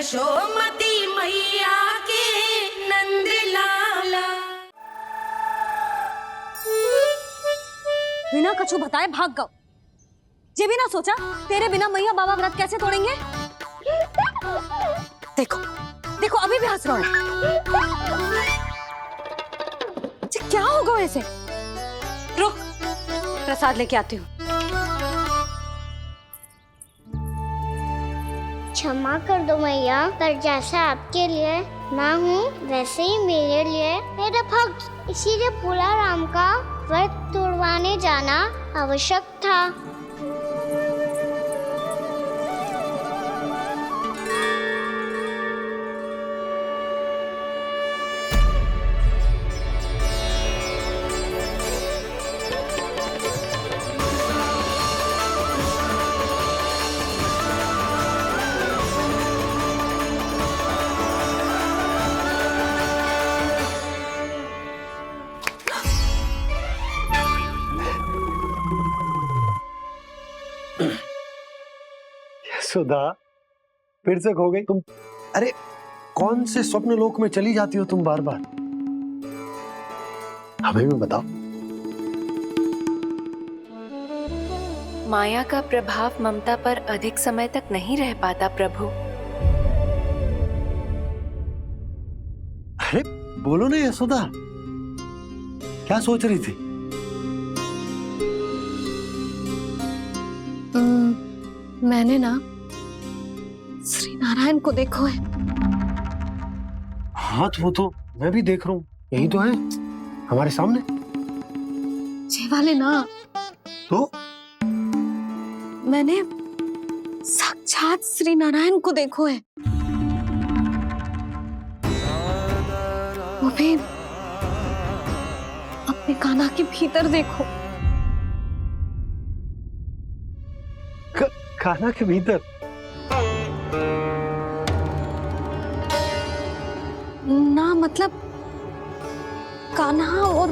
यशोमती मैया के नंद लाला। बिना कछु बताए भाग गओ। ये भी ना सोचा तेरे बिना मैया बाबा व्रत कैसे तोड़ेंगे। देखो देखो अभी भी हंस रहा हूं। क्या होगा ऐसे? रुक प्रसाद लेके आती हूँ। क्षमा कर दो मैया, पर जैसा आपके लिए मैं हूँ वैसे ही मेरे लिए मेरा भक्त, इसीलिए भोला राम का व्रत तोड़वाने जाना आवश्यक था। सुधा फिर से खो गई तुम। अरे कौन से स्वप्न लोक में चली जाती हो तुम बार बार? हमें भी बताओ। माया का प्रभाव ममता पर अधिक समय तक नहीं रह पाता प्रभु। अरे बोलो ना यशोदा, क्या सोच रही थी? मैंने ना श्री नारायण को देखो है। हाँ वो तो मैं भी देख रहा हूँ, यही तो है हमारे सामने। ये वाले ना तो मैंने साक्षात श्री नारायण को देखो है, वो भी अपने कान्हा के भीतर देखो। कान्हा के भीतर? ना मतलब कान्हा और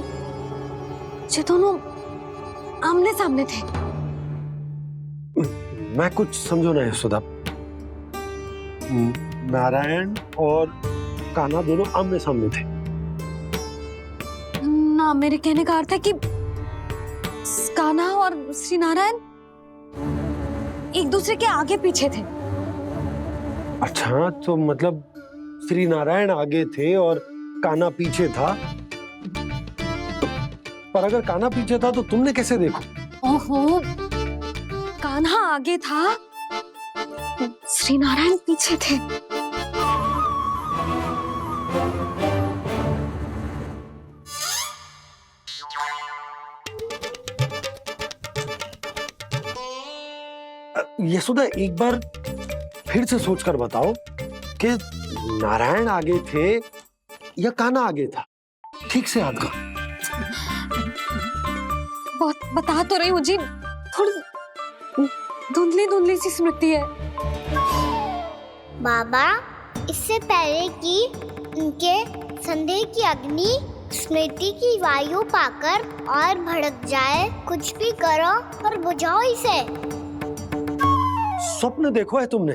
ये दोनों आमने सामने थे। मैं कुछ समझो ना यशोदा। नारायण और कान्हा दोनों आमने सामने थे? ना मेरे कहने का अर्थ है कि कान्हा और श्री नारायण एक दूसरे के आगे पीछे थे। अच्छा तो मतलब श्री नारायण आगे थे और कान्हा पीछे था। पर अगर कान्हा पीछे था तो तुमने कैसे देखो? ओहो, कान्हा आगे था, श्री नारायण पीछे थे। यशोदा एक बार फिर से सोचकर बताओ कि नारायण आगे थे या कान्हा आगे था? ठीक से याद करो। बहुत बता तो रही हूँ जी, थोड़ी धुंधली धुंधली सी स्मृति है। बाबा, इससे पहले कि उनके संदेह की अग्नि स्मृति की वायु पाकर और भड़क जाए, कुछ भी करो और बुझाओ इसे। स्वप्न देखो है तुमने?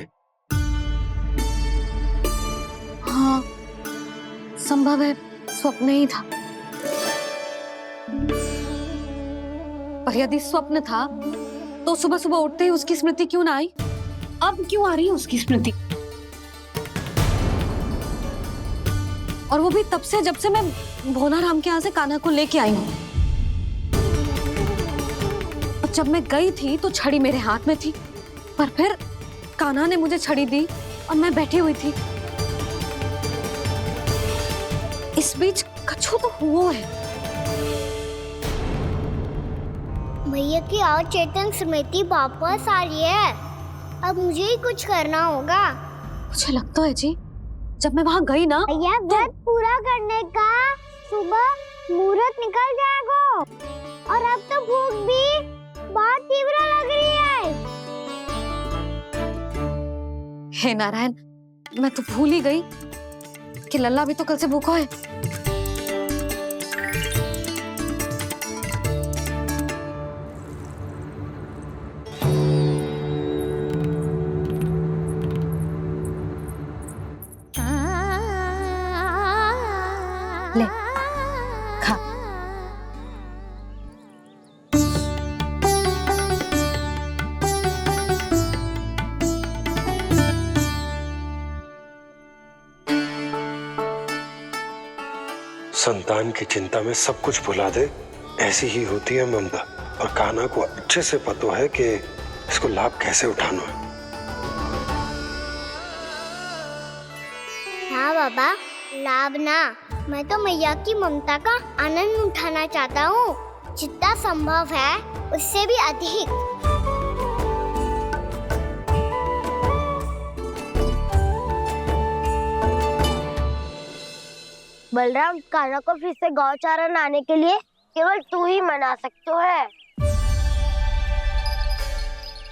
हाँ संभव है स्वप्न ही था, पर यदि स्वप्न था तो सुबह सुबह उठते ही उसकी स्मृति क्यों ना आई? अब क्यों आ रही है उसकी स्मृति? और वो भी तब से जब से मैं भोला राम के यहाँ से कान्हा को लेके आई हूँ। और जब मैं गई थी तो छड़ी मेरे हाथ में थी, पर फिर कान्हा ने मुझे छड़ी दी और मैं बैठी हुई थी। इस बीच कछु तो हुआ है। भैया की अचेतन स्मृति वापस आ रही है, अब मुझे ही कुछ करना होगा। मुझे लगता है जी, जब मैं वहां गई ना भैया व्रत पूरा करने का सुबह मुहूर्त निकल जाएगा, और अब तो भूख भी बहुत तीव्र लग रही है। हे नारायण, मैं तो भूल ही गई कि लल्ला भी तो कल से भूखा है। ले खा। संतान की चिंता में सब कुछ भुला दे, ऐसी ही होती है ममता। और कान्हा को अच्छे से पता है कि इसको लाभ कैसे उठाना है। हाँ बाबा, लाभ ना, मैं तो मैया की ममता का आनंद उठाना चाहता हूँ, जितना संभव है उससे भी अधिक। बलराम, कान्हा को फिर से गौचारण आने के लिए केवल तू ही मना सकते है।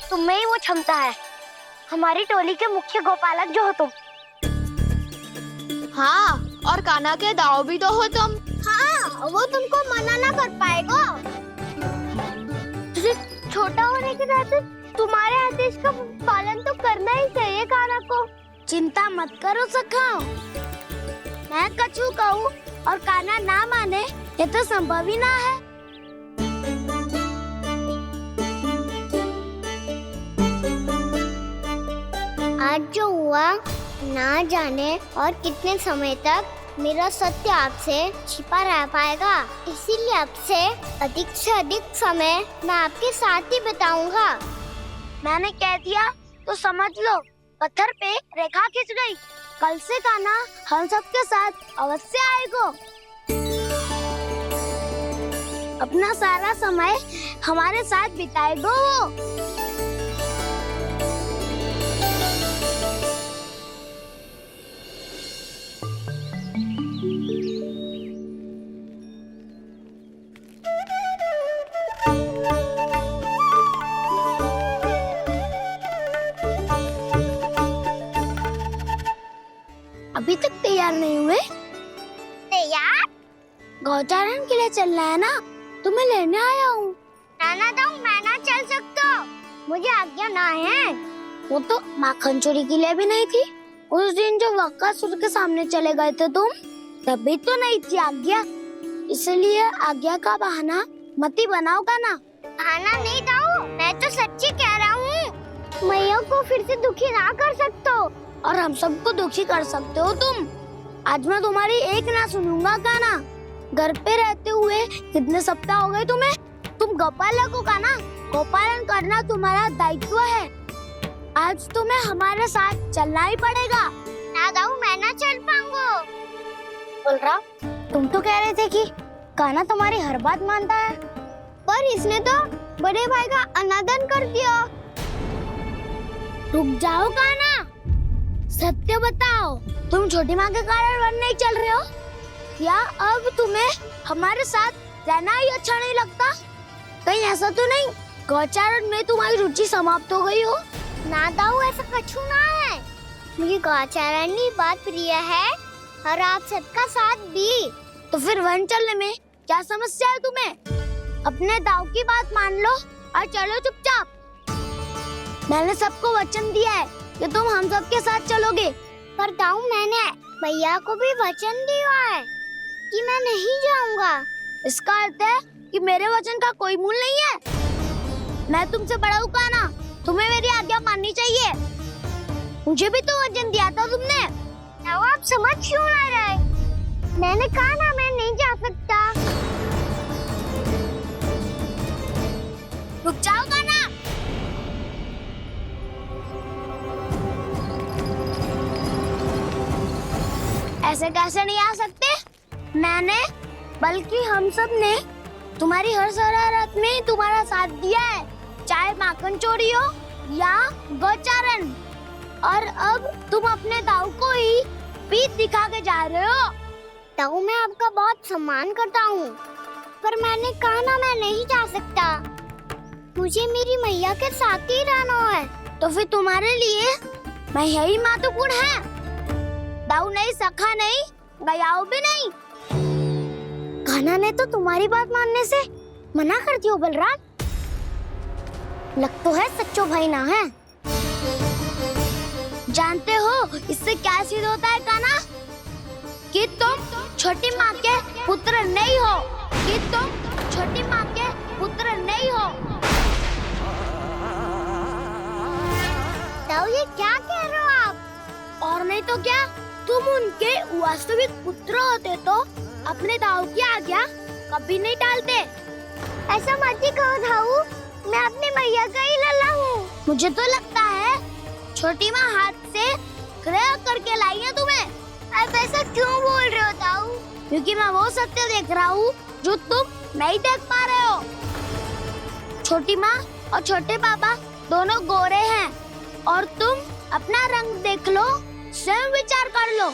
तुम्हें ही वो क्षमता है, हमारी टोली के मुख्य गोपालक जो हो तुम। हाँ, और कान्हा के दाव भी तो हो तुम। हाँ, वो तुमको मना ना कर पाएगा। तुझे छोटा होने के नाते तुम्हारे आदेश का पालन तो करना ही चाहिए कान्हा को। चिंता मत करो सखा, मैं कछु कहूँ और कान्हा ना माने, ये तो संभव ही ना है। आज जो हुआ ना जाने और कितने समय तक मेरा सत्य आपसे छिपा रह पाएगा, इसीलिए आपसे अधिक से अधिक समय मैं आपके साथ ही बिताऊंगा। मैंने कह दिया तो समझ लो, पत्थर पे रेखा खींच गई। कल से कान्हा हम सबके साथ अवश्य आएगा। अपना सारा समय हमारे साथ बिताएगा वो। अभी तक तैयार नहीं हुए? तैयार? गौचारण के लिए चलना है ना, तुम्हें लेने आया हूँ। नाना दाऊ, मैं ना चल सकता, मुझे आज्ञा ना है। वो तो माखन चोरी के लिए भी नहीं थी। उस दिन जो वक्कासुर के सामने चले गए थे तुम, तभी तो नहीं थी आज्ञा। इसलिए आज्ञा का बहाना मत ही बनाओगा ना। बहाना नहीं दाऊ, मैं तो सच्ची कह रहा हूँ। मैया को फिर से दुखी ना कर सकते हो, और हम सबको दुखी कर सकते हो तुम। आज मैं तुम्हारी एक ना सुनूंगा कान्हा। घर पे रहते हुए कितने सप्ताह हो गए तुम्हें? तुम गोपालक हो कान्हा, गोपालन करना तुम्हारा दायित्व है। आज तुम्हें हमारे साथ चलना ही पड़ेगा। ना दाऊ, मैं ना चल पाऊंगा। बलराम, तुम तो कह रहे थे कि कान्हा तुम्हारी हर बात मानता है, पर इसने तो बड़े भाई का अनादर कर दिया। रुक जाओ कान्हा, सत्य बताओ, तुम छोटी माँ के कारण वन नहीं चल रहे हो, या अब तुम्हें हमारे साथ रहना ही अच्छा नहीं लगता? कहीं ऐसा तो नहीं गौचारण में तुम्हारी रुचि समाप्त हो गई हो? ना दाऊ, ऐसा कछु ना है। मुझे गौचारण की बात प्रिय है, और आप सबका साथ भी। तो फिर वन चलने में क्या समस्या है तुम्हें? अपने दाऊ की बात मान लो और चलो चुपचाप। मैंने सबको वचन दिया है कि तुम हम सबके साथ चलोगे। पर दाऊ, मैंने भैया को भी वचन दिया है कि मैं नहीं जाऊंगा। इसका अर्थ है कि मेरे वचन का कोई मूल नहीं है। मैं तुमसे बड़ा हूँ कान्हा, तुम्हें मेरी आज्ञा माननी चाहिए। मुझे भी तो वचन दिया था तुमने। दाऊ, आप समझ क्यों ना रहे? मैंने कहा ना, मैं नहीं जा सकता। रुक जाओ कान्हा। ऐसे कैसे नहीं आ सकते? मैंने, बल्कि हम सब ने तुम्हारी हर शरारत में तुम्हारा साथ दिया है, चाहे माखन चोरी हो या गौचारण। और अब तुम अपने दाऊ को ही पीठ दिखा के जा रहे हो। दाऊ, मैं आपका बहुत सम्मान करता हूँ, पर मैंने कहा ना, मैं नहीं जा सकता। मुझे मेरी मैया के साथ ही रहना है। तो फिर तुम्हारे लिए मैं यही महत्वपूर्ण है। दाऊ नहीं, सखा नहीं, गयाऊ भी नहीं। कान्हा ने तो तुम्हारी बात मानने से मना कर दिया बलराम। लग तो है सच्चो भाई ना है। जानते हो इससे क्या सिद्ध होता है कान्हा? कि तुम छोटी माँ के ये क्या कह रहे हो आप? और नहीं तो क्या, तुम उनके वास्तविक पुत्र होते तो अपने दाऊ की आज्ञा कभी नहीं टालते। ऐसा मत ही कहो दाऊ, मैं अपनी मैया का ही लल्ला हूँ। मुझे तो लगता है छोटी माँ हाथ से ग्रह करके लाई है तुम्हें। आप ऐसा क्यों बोल रहे हो दाऊ? क्योंकि मैं वो सत्य देख रहा हूँ जो तुम नहीं देख पा रहे हो। छोटी माँ और छोटे पापा दोनों गोरे हैं और तुम अपना रंग देख लो, स्वयं विचार कर लो।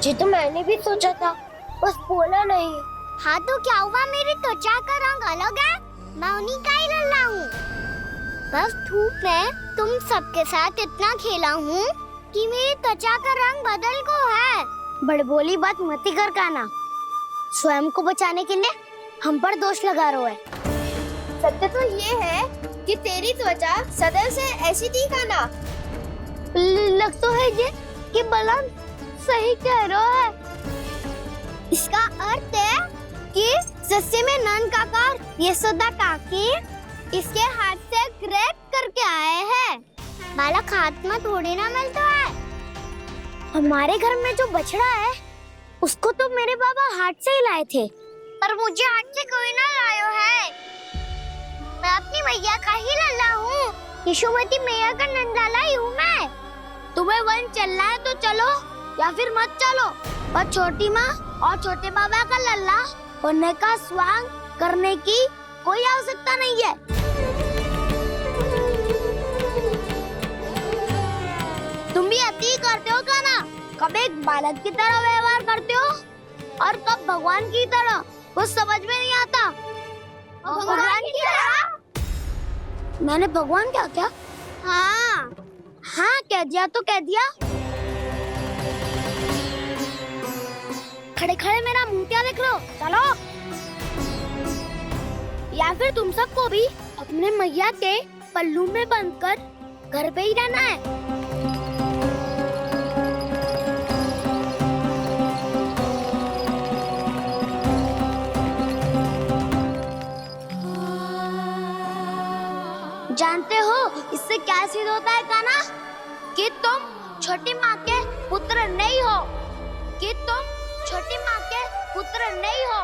जी तो मैंने भी सोचा था, बस बोला नहीं। हाँ तो क्या हुआ, मेरी त्वचा का रंग अलग है, मैं उन्हीं का ही लल्ला हूँ। बस धूप में तुम सबके साथ इतना खेला हूँ कि मेरी त्वचा का रंग बदल को है। बड़बोली बात मत ही कर काना, स्वयं को बचाने के लिए हम पर दोष लगा रहे हो। सत्य तो ये है कि तेरी त्वचा सदैव से ऐसी थी काना। लग तो है ये कि बलराम सही कह रहा है। इसका अर्थ है कि सस्ते में नन काका यशोदा काकी इसके हाथ से ग्रेट करके आए हैं। बालक हाथ में थोड़ी ना मिलता है। हमारे घर में जो बछड़ा है उसको तो मेरे बाबा हाथ से ही लाए थे, पर मुझे हाथ से कोई ना लायो है। मैं अपनी मैया का ही लल्ला हूँ, यशोमती मैया का नंदाला ही हूँ मैं। तुम्हें वन चलना है तो चलो या फिर मत चलो, पर छोटी माँ और छोटे बाबा का लल्ला होने का स्वांग करने की कोई आवश्यकता नहीं है। तुम भी अति करते हो काना, कब एक बालक की तरह व्यवहार करते हो और कब भगवान की तरह, कुछ समझ में नहीं आता। भगवान की तरह? मैंने भगवान क्या क्या? हाँ हाँ कह दिया तो कह दिया। खड़े खड़े मेरा मुंह क्या देख रहे हो, चलो। या फिर तुम सबको भी अपने मैया के पल्लू में बंधकर घर पे ही रहना है। जानते हो इससे क्या सिद्ध होता है काना? कि तुम छोटी माँ के पुत्र नहीं हो, कि तुम छोटी माँ के पुत्र नहीं हो।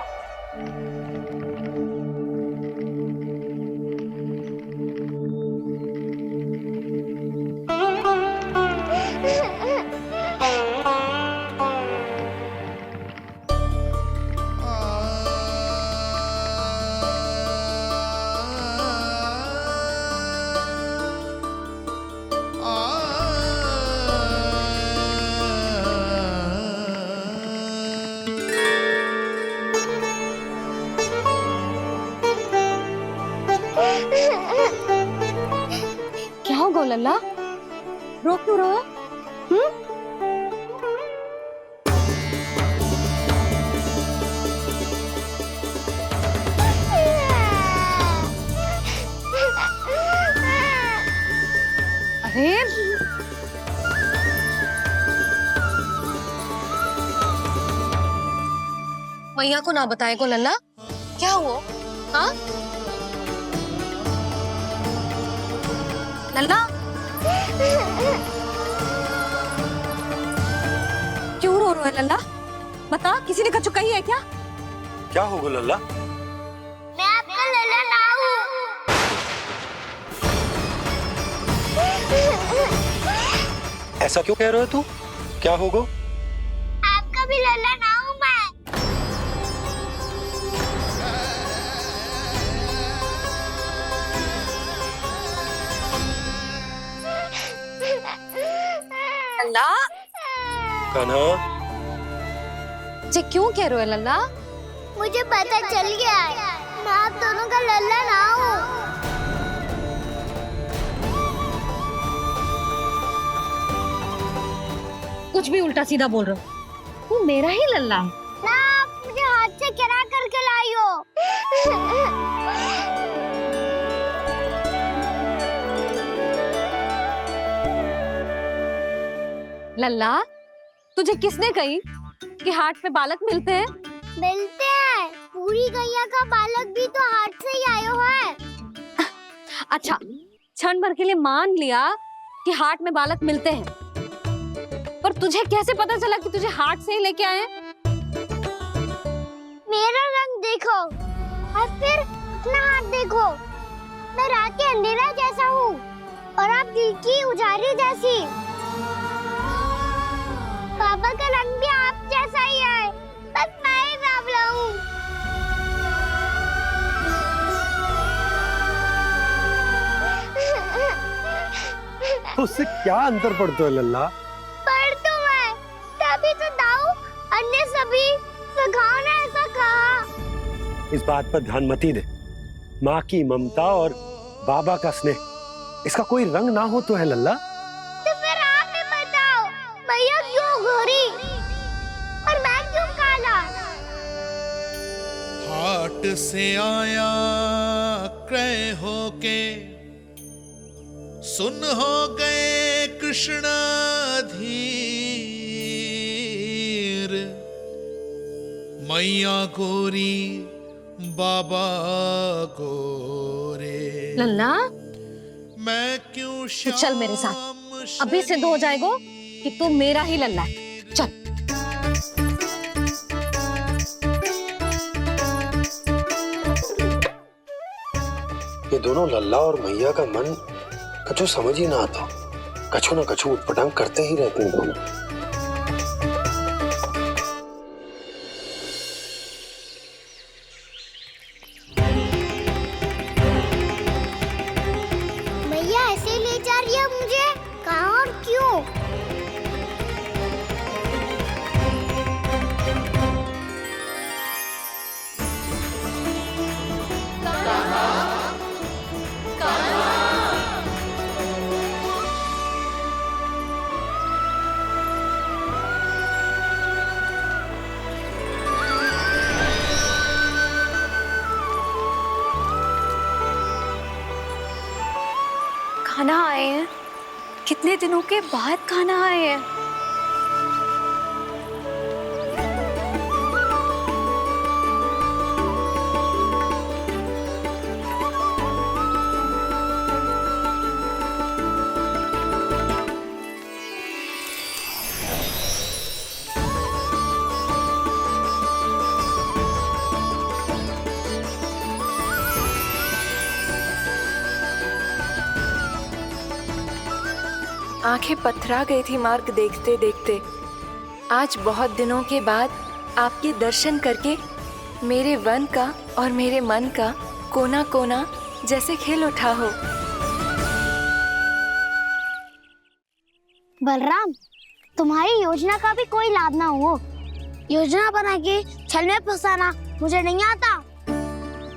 क्या होगा लल्ला, रो क्यों रहा? अरे मैया को ना बताए को लल्ला, क्या हुआ? हाँ लल्ला, क्यों रो रहा है लल्ला? बता, किसी ने कछु कही है क्या? क्या होगा लल्ला? मैं आपका लल्ला ना हूँ। ऐसा क्यों कह रहे हो तू? क्या होगा? आपका भी लल्ला ना हूँ मैं। लल्ला, कान्हा, जे क्यों कह रहे हो लल्ला? मुझे पता चल गया है, मैं आप दोनों का लल्ला ना हूँ। कुछ भी उल्टा सीधा बोल रहे हो, तू मेरा ही लल्ला है। ना आप मुझे हाथ से गिरा करके लाई हो। लल्ला, तुझे किसने कही कि हाट पे बालक मिलते हैं? मिलते हैं, पूरी गैया का बालक भी तो हाथ से ही आयो है। अच्छा, क्षण भर के लिए मान लिया कि हाट में बालक मिलते हैं, पर तुझे कैसे पता चला कि तुझे हाट से ही लेके आए हैं? मेरा रंग देखो और फिर अपना हाथ देखो। मैं रात के अंधेरा जैसा हूँ और आप दिल की उजाली जैसी। पापा का रंग भी आप जैसा ही है, बस मैं ही बावला हूँ। उससे क्या अंतर पड़ता है लल्ला? पर तो मैं तभी तो दाऊ अन्य सभी सखाओ ने ऐसा कहा। इस बात पर ध्यान मत ही दे। माँ की ममता और बाबा का स्नेह, इसका कोई रंग ना हो तो है लल्ला। तो फिर आप ही बताओ, मैया क्यों गोरी और मैं क्यों काला? हाट से आया क्रय होके, सुन हो गए कृष्ण धीर। मैया गोरी बाबा गोरे, लल्ला मैं क्यों तो चल मेरे साथ, अभी सिद्ध हो जाएगा कि तू मेरा ही लल्ला है। चल। ये दोनों लल्ला और मैया का मन कछु समझ ही ना आता। कछु ना कछु उटपटांग करते ही रहते हैं दोनों। मैया ऐसे ले जा रही है मुझे, कहाँ और क्यों? खाना आए हैं, कितने दिनों के बाद खाना आए हैं। आंखें पथरा गई थी मार्ग देखते देखते। आज बहुत दिनों के बाद आपके दर्शन करके मेरे वन का और मेरे मन का कोना कोना जैसे खिल उठा हो। बलराम, तुम्हारी योजना का भी कोई लाभ ना हो। योजना बना के छल में फंसाना मुझे नहीं आता।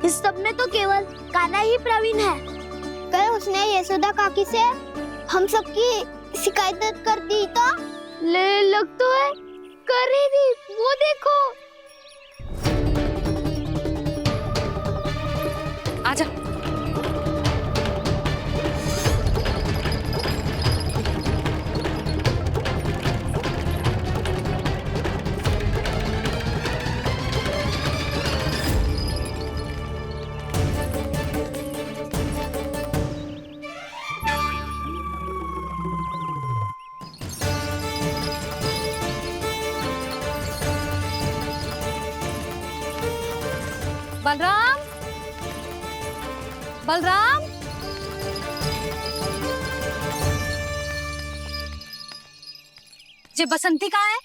इस सब में तो केवल कान्हा ही प्रवीण है। कल उसने यशोदा काकी से हम सबकी शिकायत कर दी तो लग तो है कर ही दी, वो देखो। आजा। बलराम, बलराम, ये बसंती कहाँ है?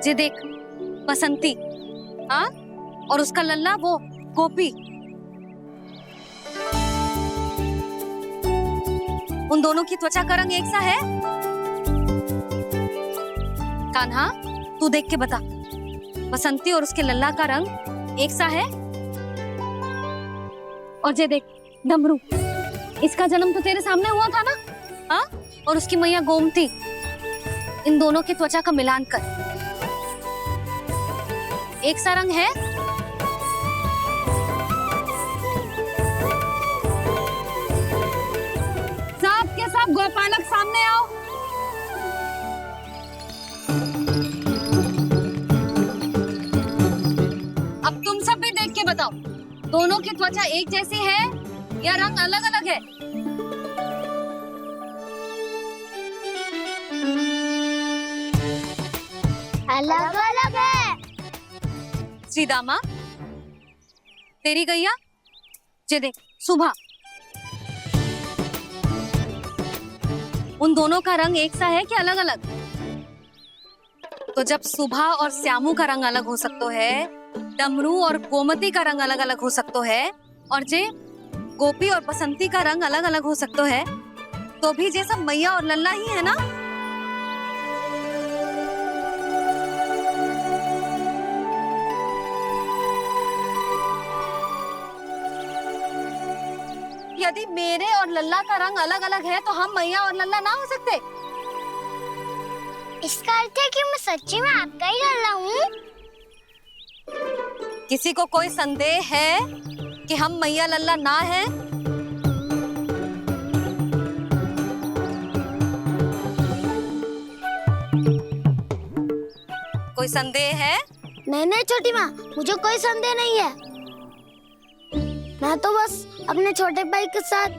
ये देख बसंती, हाँ, और उसका लल्ला वो गोपी। उन दोनों की त्वचा का रंग एक सा है? कान्हा, तू देख के बता, बसंती और उसके लल्ला का रंग एक सा है? और ये देख डमरू, इसका जन्म तो तेरे सामने हुआ था ना? हाँ, और उसकी मैया गोमती, इन दोनों की त्वचा का मिलान कर एक सा रंग है? सब के सब गोपालक सामने आओ। अब तुम सब भी देख के बताओ, दोनों की त्वचा एक जैसी है या रंग अलग अलग है? अलग अलग है। श्रीदामा, तेरी गैया जे देख सुबह, उन दोनों का रंग एक सा है कि अलग अलग? तो जब सुबह और श्यामू का रंग अलग हो सकता है, डमरू और गोमती का रंग अलग अलग हो सकता है, और जे गोपी और बसंती का रंग अलग अलग हो सकता है, तो भी जे सब मैया और लल्ला ही है ना? यदि मेरे और लल्ला का रंग अलग अलग है तो हम मैया और लल्ला ना हो सकते? इसका अर्थ है कि मैं सच्ची में आपका ही लल्ला हूँ? किसी को कोई संदेह है कि हम मैया लल्ला ना हैं? कोई संदेह है? नहीं छोटी माँ, मुझे कोई संदेह नहीं है। मैं तो बस अपने छोटे भाई के साथ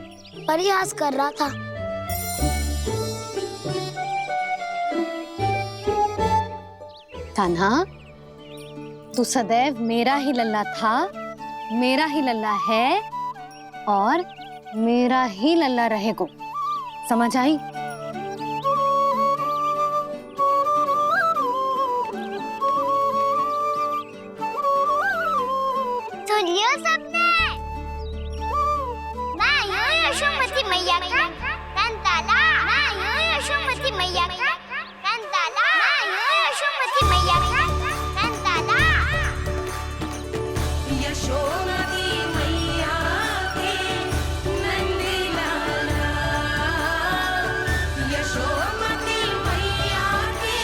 परिहास कर रहा था। कान्हा, तू सदैव मेरा ही लल्ला था, मेरा ही लल्ला है और मेरा ही लल्ला रहेगा। समझ आई? सुन लियो सबने, मैं हूँ यशोमती मैया का कंताला। मैं हूँ यशोमती मैया का कंताला। मैं हूँ यशोमती मैया का कंताला। यशोमती मैया के नंद लाला, यशोमती मैया के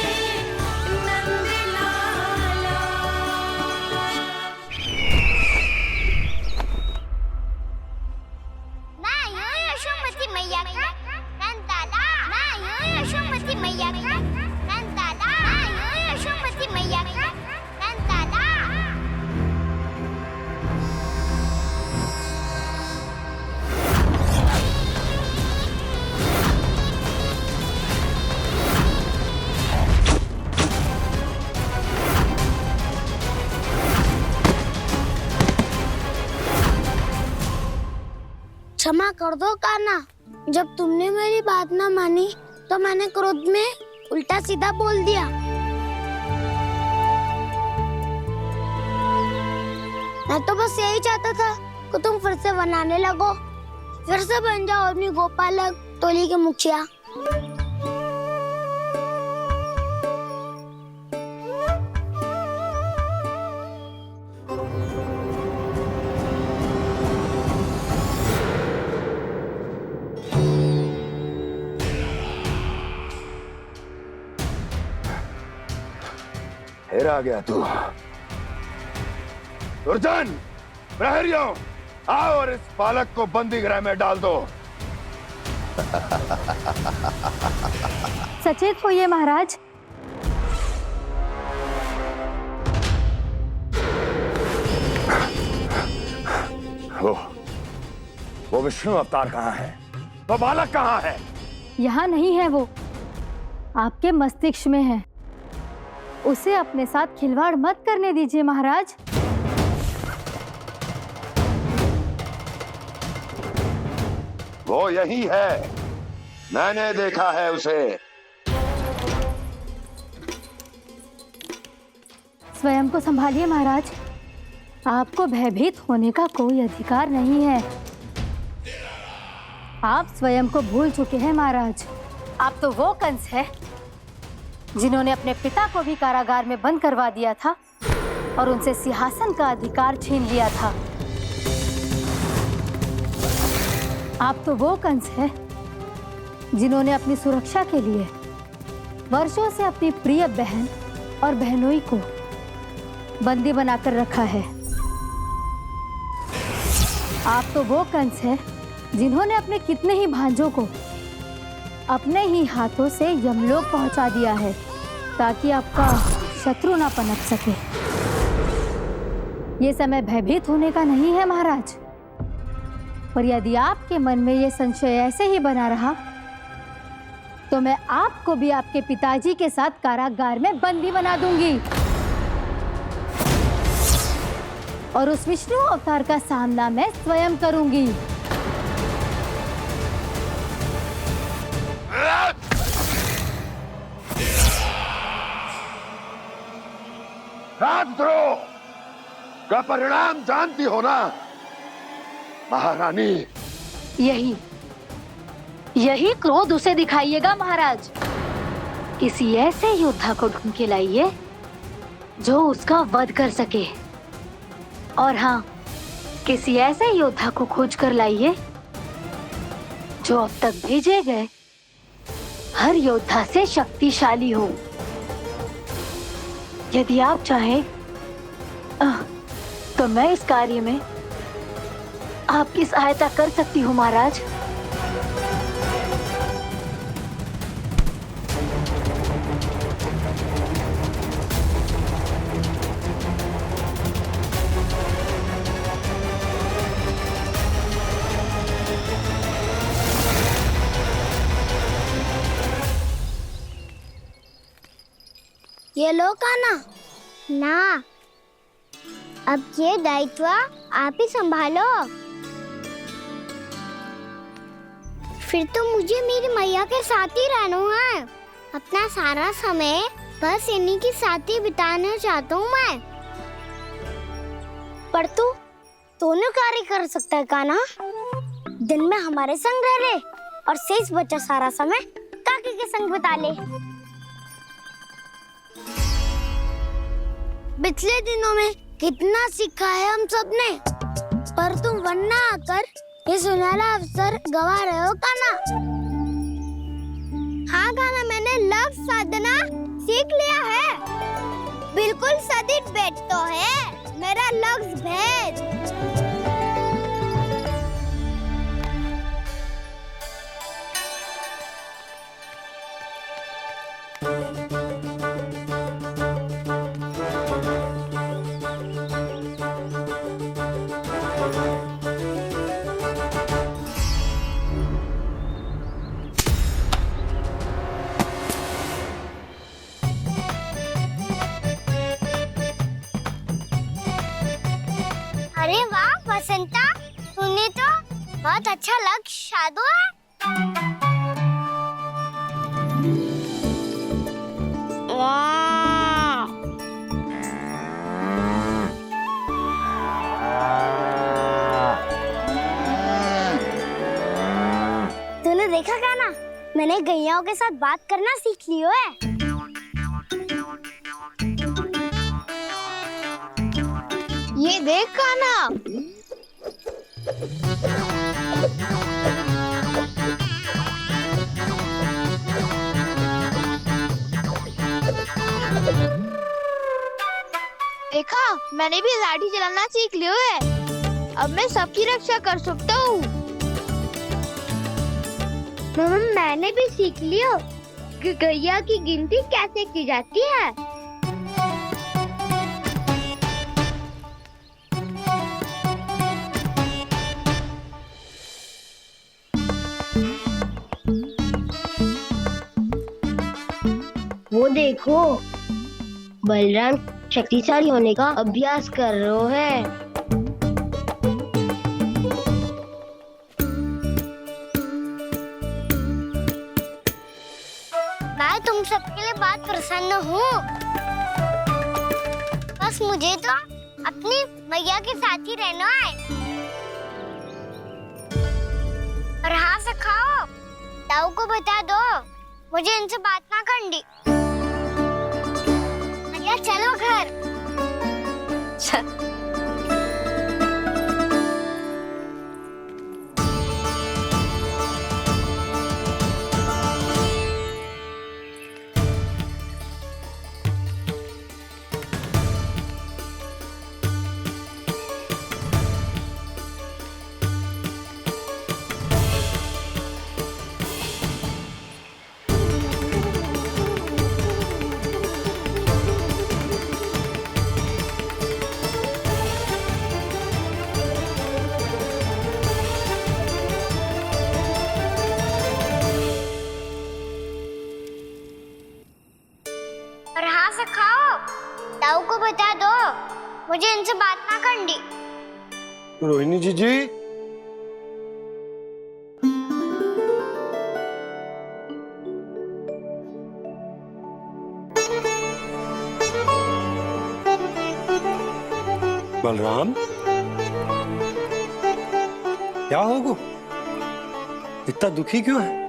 नंद लाला। मैं हूँ यशोमती मैया का कंताला। मैं हूँ यशोमती मैया का कंताला। मैं हूँ यशोमती मैया का कंताला। क्षमा कर दो कान्हा, जब तुमने मेरी बात ना मानी तो मैंने क्रोध में उल्टा सीधा बोल दिया। मैं तो बस यही चाहता था कि तुम फिर से बनाने लगो, फिर से बन जाओ अपनी गोपालक टोली के मुखिया। फिर आ गया तू। दुर्जन, प्रहरियों, आओ और इस बालक को बंदी गृह में डाल दो। सचेत होइए महाराज। वो विष्णु अवतार कहाँ है? वो बालक कहाँ है? यहाँ नहीं है, वो आपके मस्तिष्क में है। उसे अपने साथ खिलवाड़ मत करने दीजिए महाराज। वो यही है, मैंने देखा है उसे। स्वयं को संभालिए महाराज, आपको भयभीत होने का कोई अधिकार नहीं है। आप स्वयं को भूल चुके हैं महाराज। आप तो वो कंस है जिन्होंने अपने पिता को भी कारागार में बंद करवा दिया था और उनसे सिंहासन का अधिकार छीन लिया था। आप तो वो कंस है जिन्होंने अपनी सुरक्षा के लिए वर्षों से अपनी प्रिय बहन और बहनोई को बंदी बनाकर रखा है। आप तो वो कंस है जिन्होंने अपने कितने ही भांजों को अपने ही हाथों से यमलोक पहुंचा दिया है ताकि आपका शत्रु ना पनप सके। ये समय भयभीत होने का नहीं है महाराज। पर यदि आपके मन में ये संशय ऐसे ही बना रहा तो मैं आपको भी आपके पिताजी के साथ कारागार में बंदी बना दूंगी और उस विष्णु अवतार का सामना मैं स्वयं करूंगी। राजद्रोह का परिणाम जानती हो ना महारानी? यही क्रोध उसे दिखाइएगा महाराज। किसी ऐसे योद्धा को ढूंढ के लाइए जो उसका वध कर सके, और हाँ, किसी ऐसे योद्धा को खोज कर लाइए जो अब तक भेजे गए हर योद्धा से शक्तिशाली हो। यदि आप चाहें तो मैं इस कार्य में आपकी सहायता कर सकती हूँ महाराज। ये लो कान्हा। ना, अब ये दायित्व आप ही संभालो। फिर तो मुझे मेरी मैया के साथ ही रहना है। अपना सारा समय बस इन्हीं के साथ ही बिताना चाहता हूँ मैं। पर तू दोनों कार्य कर सकता है कान्हा। दिन में हमारे संग रह ले और शेष बचा सारा समय काकी के संग बिता ले। पिछले दिनों में कितना सीखा है हम सब ने, पर तुम वरना आकर ये सुनहरा अवसर गवा रहे हो कान्हा। हाँ कान्हा, मैंने लव साधना सीख लिया है। बिल्कुल सदित भेद तो है मेरा लफ्ज भेद। अरे वाह वसंता, तूने तो बहुत अच्छा लक्ष्य साधा है। वाह! तूने देखा कान्हा, मैंने गैयाओं के साथ बात करना सीख लियो है। ये देख कान्हा, देखा मैंने भी लाठी चलाना सीख लियो है। अब मैं सबकी रक्षा कर सकता हूँ। मैंने भी सीख लियो कि गैया की गिनती कैसे की जाती है। वो देखो, बलराम शक्तिशाली होने का अभ्यास कर रहे है। मैं तुम सबके लिए बहुत प्रसन्न हूँ। बस मुझे तो अपनी मैया के साथ ही रहना है। और हाँ सखाओ, ताऊ को बता दो मुझे इनसे बात ना करनी। मैया चलो घर। मुझे इनसे बात ना करनी। रोहिणी जी बलराम, क्या होगा? इतना दुखी क्यों है?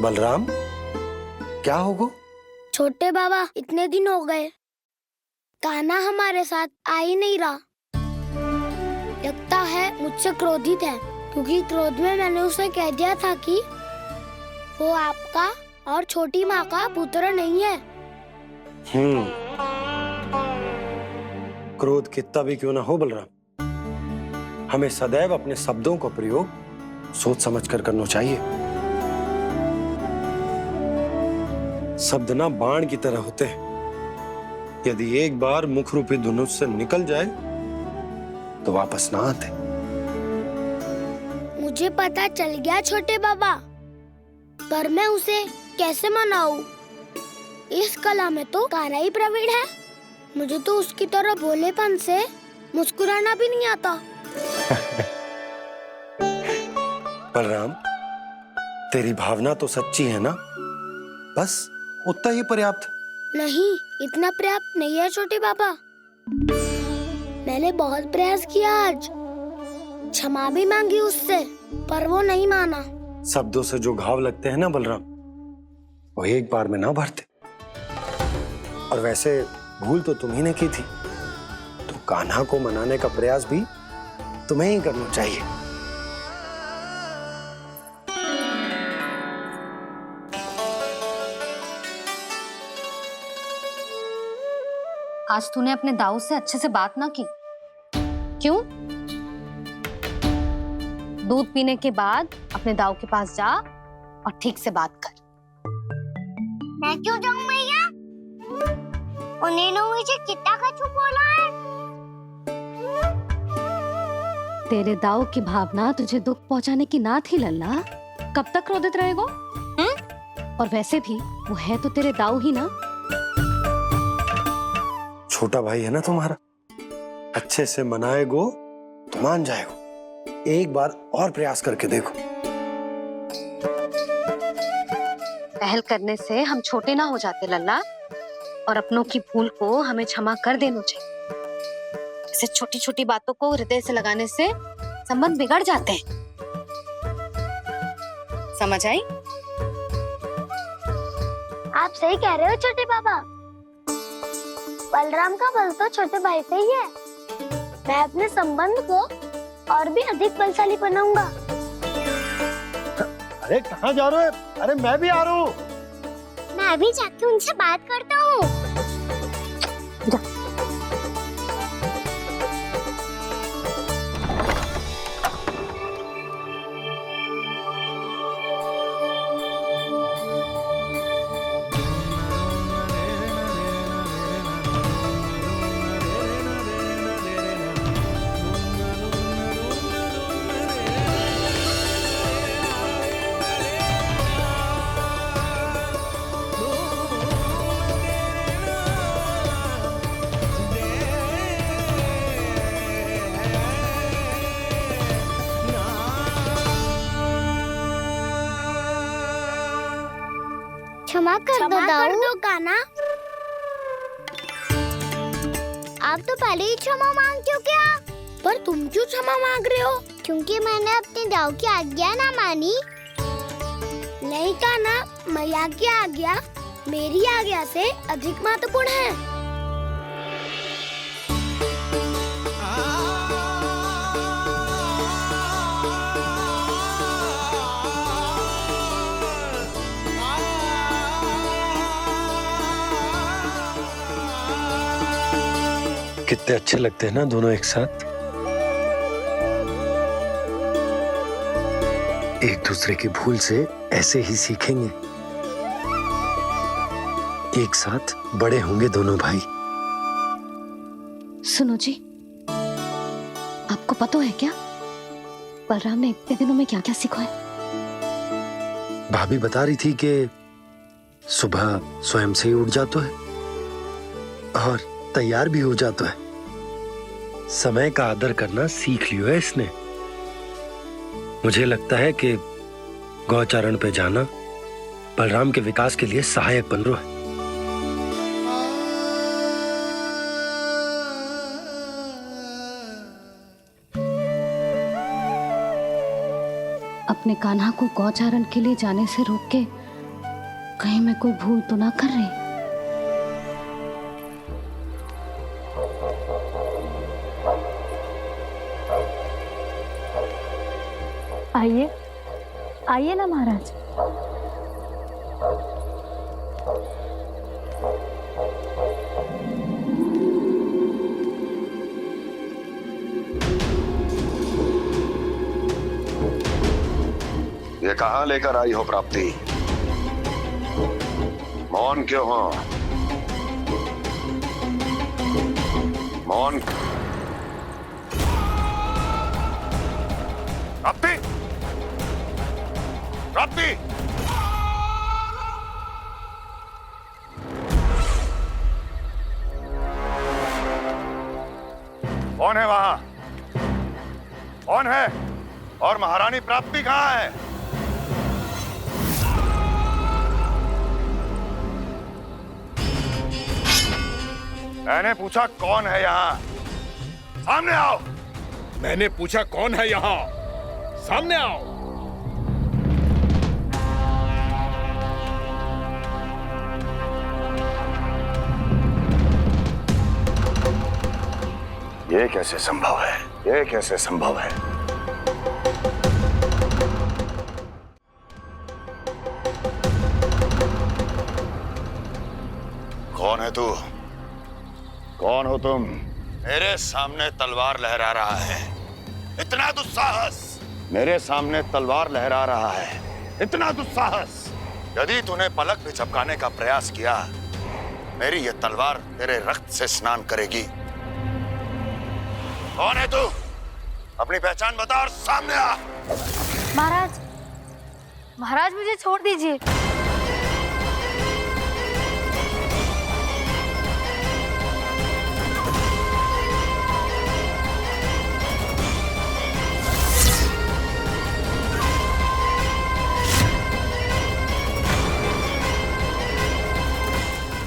बलराम, क्या होगा? छोटे बाबा, इतने दिन हो गए कान्हा हमारे साथ आ ही नहीं रहा। लगता है मुझसे क्रोधित है, क्योंकि क्रोध में मैंने उसे कह दिया था कि वो आपका और छोटी माँ का पुत्र नहीं है। क्रोध कितना भी क्यों ना हो बलराम, हमें सदैव अपने शब्दों का प्रयोग सोच समझकर करना चाहिए। शब्द ना बाण की तरह होते हैं, यदि एक बार मुख रूपी धनुष से निकल जाए तो वापस ना आते। मुझे पता चल गया छोटे बाबा, पर मैं उसे कैसे मनाऊं? इस कला में तो कान्हा ही प्रवीण है। मुझे तो उसकी तरह भोलेपन से मुस्कुराना भी नहीं आता। बलराम, तेरी भावना तो सच्ची है ना, बस उतना ही पर्याप्त। नहीं, इतना पर्याप्त नहीं है छोटे बाबा। मैंने बहुत प्रयास किया, आज क्षमा भी मांगी उससे, पर वो नहीं माना। शब्दों से जो घाव लगते हैं ना बलराम, वो एक बार में ना भरते। और वैसे भूल तो तुम्ही ने की थी, तो कान्हा को मनाने का प्रयास भी तुम्हें ही करना चाहिए। आज तूने अपने दाऊ से अच्छे से बात ना की, क्यों? दूध पीने के बाद अपने दाऊ के पास जा और ठीक से बात कर। मैं क्यों जाऊं मैया? उन्हें मुझे कितना कछु बोला है। तेरे दाऊ की भावना तुझे दुख पहुंचाने की ना थी लल्ला, कब तक क्रोधित रहेगो? और वैसे भी वो है तो तेरे दाऊ ही ना। छोटा भाई है ना तुम्हारा, अच्छे से मनाएगो तो मान जाएगो। एक बार और प्रयास करके देखो। पहल करने से हम छोटे ना हो जाते लल्ला, और अपनों की भूल को हमें क्षमा कर देना चाहिए। ऐसे छोटी छोटी बातों को हृदय से लगाने से संबंध बिगड़ जाते हैं। समझ आई? आप सही कह रहे हो छोटे बाबा। बलराम का बल तो छोटे भाई से ही है। मैं अपने संबंध को और भी अधिक बलशाली बनाऊंगा। अरे कहाँ जा रहे हो? अरे मैं भी आ रहा हूँ। मैं अभी जाके उनसे बात करता हूँ। क्षमा कर दो कान्हा। आप तो पहले ही क्षमा मांगते हो क्या? पर तुम क्यों क्षमा मांग रहे हो? क्योंकि मैंने अपने दाऊ की आज्ञा ना मानी। नहीं कान्हा, मैया की आज्ञा मेरी आज्ञा से अधिक महत्वपूर्ण है। कितने अच्छे लगते हैं ना दोनों एक साथ। एक दूसरे की भूल से ऐसे ही सीखेंगे। एक साथ बड़े होंगे दोनों भाई। सुनो जी, आपको पता है क्या बलराम ने इतने दिनों में क्या क्या सीखा है? भाभी बता रही थी कि सुबह स्वयं से ही उठ जाता है और तैयार भी हो जाता है। समय का आदर करना सीख लियो है इसने। मुझे लगता है कि गौचारण पे जाना बलराम के विकास के लिए सहायक बन रहा है। अपने कान्हा को गौचारण के लिए जाने से रोक के कहीं मैं कोई भूल तो ना कर रही। आइए आइए ना महाराज। ये कहाँ लेकर आई हो प्राप्ति? मौन क्यों हो? मौन। प्राप्ति, प्राप्ति, कौन है वहां? कौन है? और महारानी प्राप्ति कहाँ है? मैंने पूछा कौन है यहाँ? सामने आओ। मैंने पूछा कौन है यहाँ? सामने आओ। ये कैसे संभव है? ये कैसे संभव है? कौन है तू? कौन हो तुम? मेरे सामने तलवार लहरा रहा है। इतना दुस्साहस! मेरे सामने तलवार लहरा रहा है। इतना दुस्साहस! यदि तूने पलक भी झपकाने का प्रयास किया, मेरी ये तलवार तेरे रक्त से स्नान करेगी। कौन है तू? अपनी पहचान बता और सामने आ। महाराज, महाराज मुझे छोड़ दीजिए।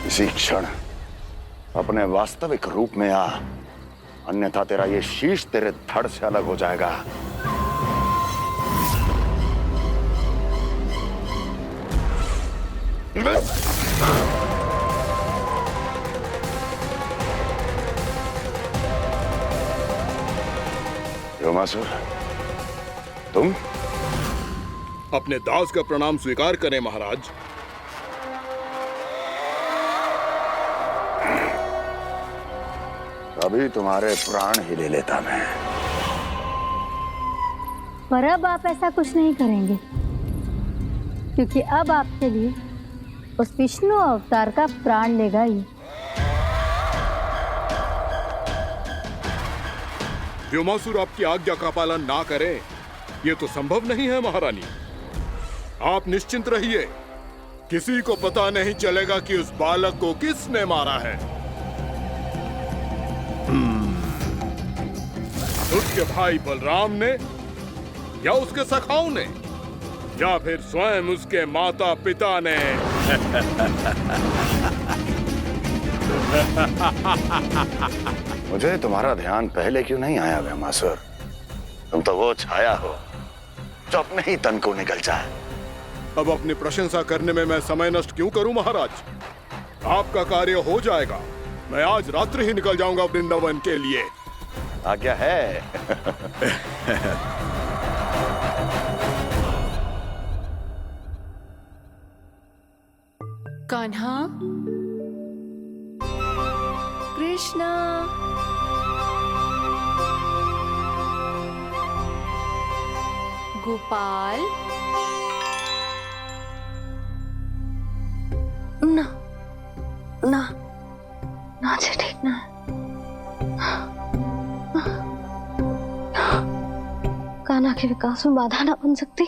इसी क्षण अपने वास्तविक रूप में आ, अन्यथा तेरा ये शीश तेरे धड़ से अलग हो जाएगा। योमासुर, तुम? अपने दास का प्रणाम स्वीकार करें महाराज। अभी तुम्हारे प्राण ही ले लेता मैं। पर अब आप ऐसा कुछ नहीं करेंगे, क्योंकि अब आपके लिए उस विष्णु अवतार का प्राण लेगा ही। व्योमासुर आपकी आज्ञा का पालन ना करें, ये तो संभव नहीं है महारानी। आप निश्चिंत रहिए, किसी को पता नहीं चलेगा कि उस बालक को किसने मारा है। उसके भाई बलराम ने, या उसके सखाओं ने, या फिर स्वयं उसके माता पिता ने। मुझे तुम्हारा ध्यान पहले क्यों नहीं आया व्योमासुर? तुम तो वो छाया हो जो अपने ही तन को निकल जाए। अब अपनी प्रशंसा करने में मैं समय नष्ट क्यों करूं महाराज? आपका कार्य हो जाएगा। मैं आज रात्रि ही निकल जाऊंगा वृंदावन के लिए। आज्ञा है। कान्हा, कृष्णा, गोपाल, ना ना ना से ठीक ना। कान्हा के विकास में बाधा ना बन सकती।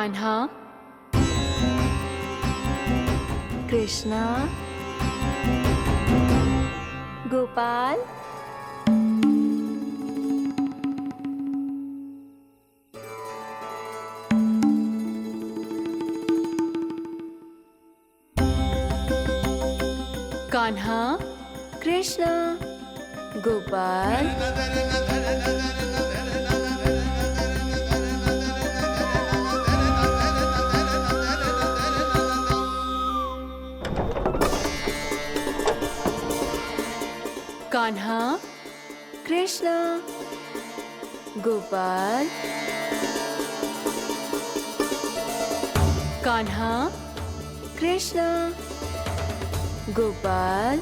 कान्हा, कृष्णा, गोपाल, कान्हा, कृष्णा, गोपाल, कान्हा, कृष्णा, गोपाल, कान्हा, कृष्णा, गोपाल,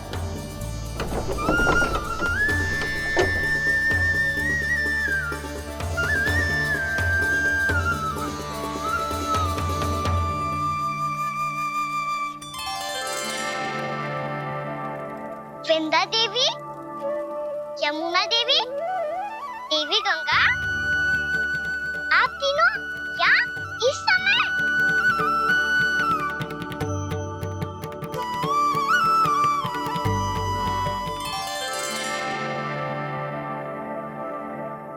वृंदा देवी, यमुना देवी, देवी गंगा, आप तीनों यहाँ इस समय?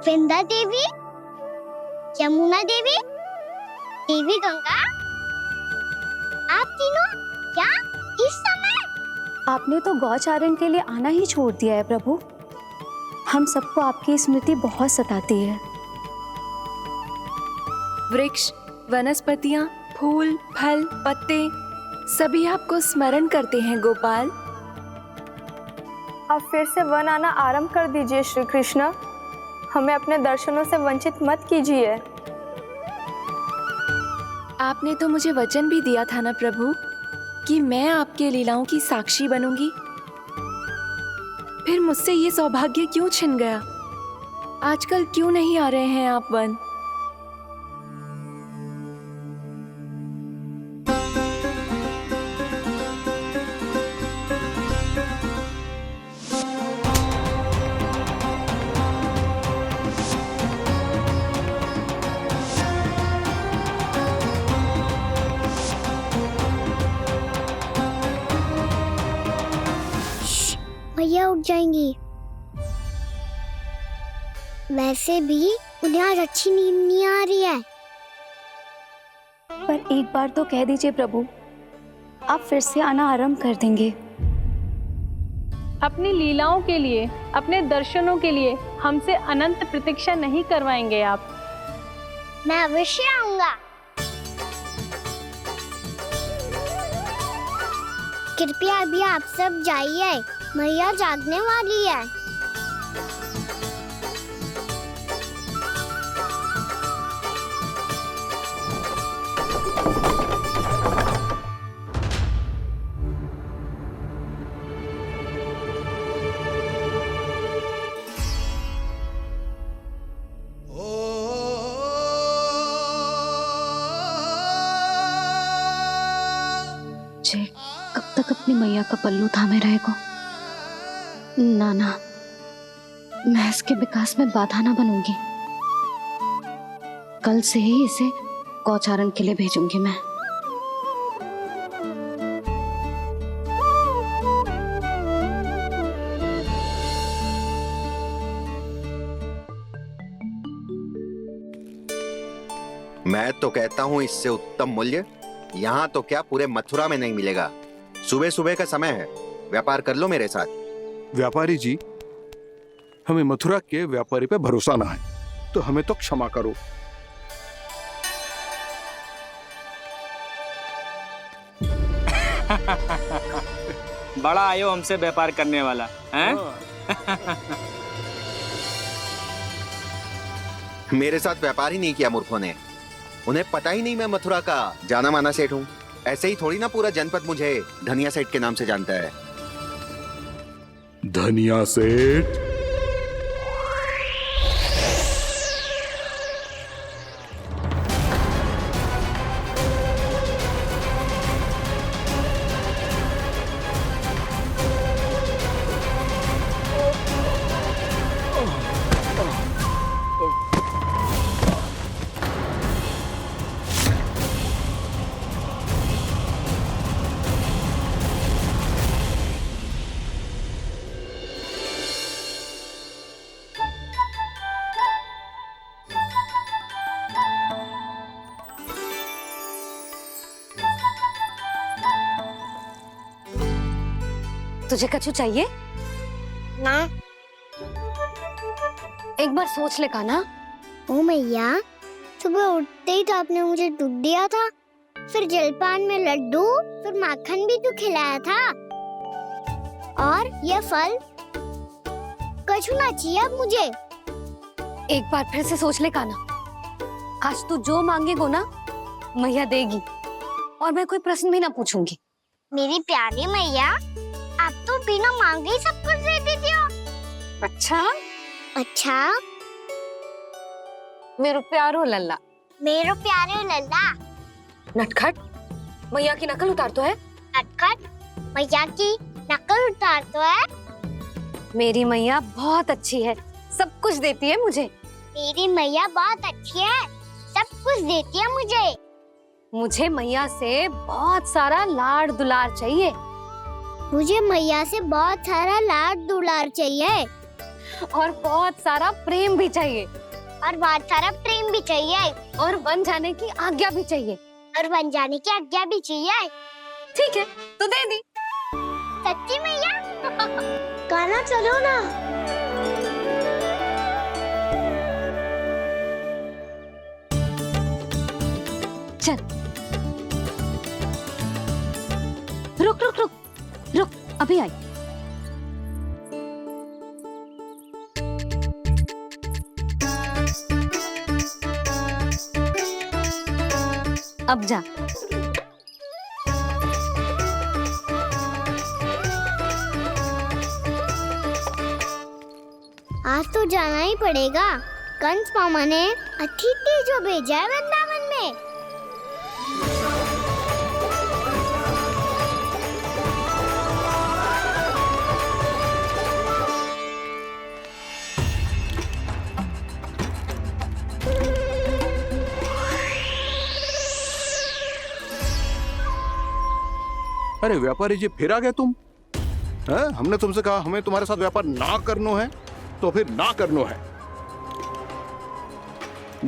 वृंदा देवी, यमुना देवी, देवी गंगा, आप तीनों यहाँ इस समय? आपने तो गौचारण के लिए आना ही छोड़ दिया है प्रभु। हम सबको आपकी स्मृति बहुत सताती है। वृक्ष, वनस्पतियां, फूल, फल, पत्ते सभी आपको स्मरण करते हैं गोपाल। अब फिर से वन आना आरंभ कर दीजिए श्री कृष्ण। हमें अपने दर्शनों से वंचित मत कीजिए। आपने तो मुझे वचन भी दिया था ना प्रभु कि मैं आपके लीलाओं की साक्षी बनूंगी। फिर मुझसे ये सौभाग्य क्यों छिन गया? आजकल क्यों नहीं आ रहे हैं आप वन? भैया उठ जाएंगी। वैसे भी उन्हें आज अच्छी नींद नहीं आ रही है। पर एक बार तो कह दीजिए प्रभु, आप फिर से आना आरंभ कर देंगे। अपनी लीलाओं के लिए, अपने दर्शनों के लिए हमसे अनंत प्रतीक्षा नहीं करवाएंगे आप? मैं अवश्य आऊंगा। कृपया अभी आप सब जाइए, मैया जागने वाली है। मुझे कब तक अपनी मैया का पल्लू थामे रहेगा? ना ना, मैं इसके विकास में बाधा ना बनूंगी। कल से ही इसे गौचारण के लिए भेजूंगी मैं। मैं तो कहता हूँ इससे उत्तम मूल्य यहाँ तो क्या पूरे मथुरा में नहीं मिलेगा। सुबह सुबह का समय है, व्यापार कर लो मेरे साथ। व्यापारी जी, हमें मथुरा के व्यापारी पे भरोसा ना है, तो हमें तो क्षमा करो। बड़ा आयो हमसे व्यापार करने वाला हैं? मेरे साथ व्यापार ही नहीं किया मूर्खों ने। उन्हें पता ही नहीं मैं मथुरा का जाना माना सेठ हूँ। ऐसे ही थोड़ी ना पूरा जनपद मुझे धनिया सेठ के नाम से जानता है। धनिया सेठ? तुझे कछु चाहिए? ना। एक बार सोच ले कान्हा। ओ मैया, सुबह उठते ही तो आपने मुझे दूध दिया था, फिर जलपान में लड्डू, फिर माखन भी तो खिलाया था, और ये फल कछु ना चाहिए अब मुझे। एक बार फिर से सोच ले कान्हा। आज तू जो मांगेगो ना मैया देगी, और मैं कोई प्रश्न भी ना पूछूंगी। मेरी प्यारी मैया, आप तो बिना मांगे ही सब कुछ दे देती हो। अच्छा अच्छा, मेरो प्यारो लल्ला। मेरो प्यारे लल्ला। नटखट, मैया की नकल उतार तो है। नटखट, मैया की नकल उतार तो है। मेरी मैया बहुत अच्छी है, सब कुछ देती है मुझे। मेरी मैया बहुत अच्छी है, सब कुछ देती है मुझे। मुझे मैया से बहुत सारा लाड दुलार चाहिए। मुझे मैया से बहुत सारा लाड दुलार चाहिए, और बहुत सारा प्रेम भी चाहिए, और बहुत सारा प्रेम भी चाहिए, और बन जाने की आज्ञा भी चाहिए, और बन जाने की आज्ञा भी चाहिए। ठीक है, तो दे दी। सच्ची मैया? गाना चलो ना। चल, रुक रुक रुक रुक, अभी आई। अब जा। आज तो जाना ही पड़ेगा। कंस मामा ने अतिथि जो भेजा है वृंदावन में। अरे व्यापारी जी, फिर आ गए तुम? हैं? हमने तुमसे कहा हमें तुम्हारे साथ व्यापार ना करनो है, तो फिर ना करनो है।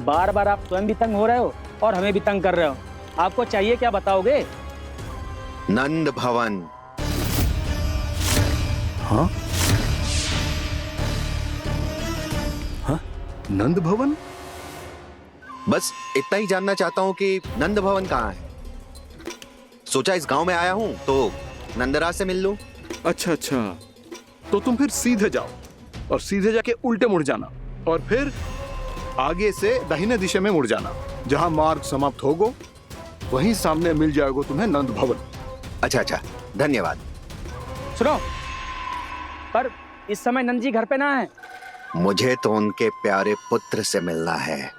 बार बार आप स्वयं भी तंग हो रहे हो और हमें भी तंग कर रहे हो। आपको चाहिए क्या बताओगे? नंद भवन। हाँ? हाँ? नंद भवन? बस इतना ही जानना चाहता हूँ कि नंद भवन कहाँ है। सोचा इस गांव में आया हूँ तो नंदराज से मिल लूं। अच्छा अच्छा, तो तुम फिर सीधे जाओ और सीधे जाके उल्टे मुड़ जाना, और फिर आगे से दाहिने दिशा में मुड़ जाना। जहाँ मार्ग समाप्त होगो वहीं सामने मिल जाएगा तुम्हें नंद भवन। अच्छा अच्छा, धन्यवाद। सुनो, पर इस समय नंद जी घर पे ना है। मुझे तो उनके प्यारे पुत्र से मिलना है।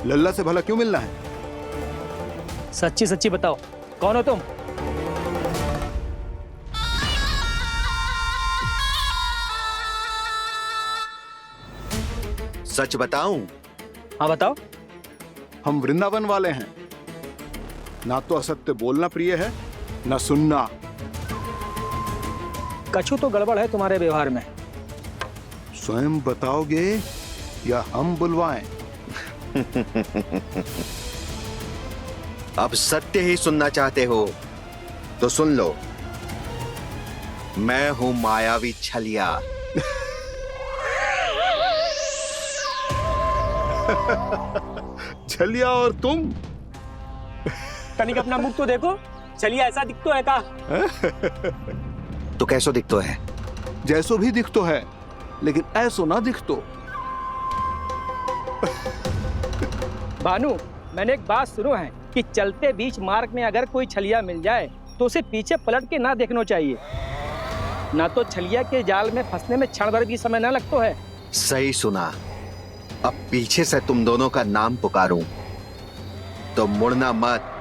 लल्ला से भला क्यों मिलना है? सच्ची सच्ची बताओ, कौन हो तुम? सच बताऊं? हाँ बताओ। हम वृंदावन वाले हैं। ना तो असत्य बोलना प्रिय है, ना सुनना। कछु तो गड़बड़ है तुम्हारे व्यवहार में। स्वयं बताओगे या हम बुलवाएं? अब सत्य ही सुनना चाहते हो तो सुन लो। मैं हूं मायावी छलिया। छलिया और तुम? कनिक अपना मुख तो देखो, चलिए ऐसा दिखतो है का? तो कैसो दिखतो है? जैसो भी दिखतो है, लेकिन ऐसो ना दिखतो। भानु, मैंने एक बात सुनो है कि चलते बीच मार्ग में अगर कोई छलिया मिल जाए तो उसे पीछे पलट के ना देखना चाहिए, ना तो छलिया के जाल में फंसने में क्षण भर भी समय ना लगता है। सही सुना। अब पीछे से तुम दोनों का नाम पुकारूं तो मुड़ना मत।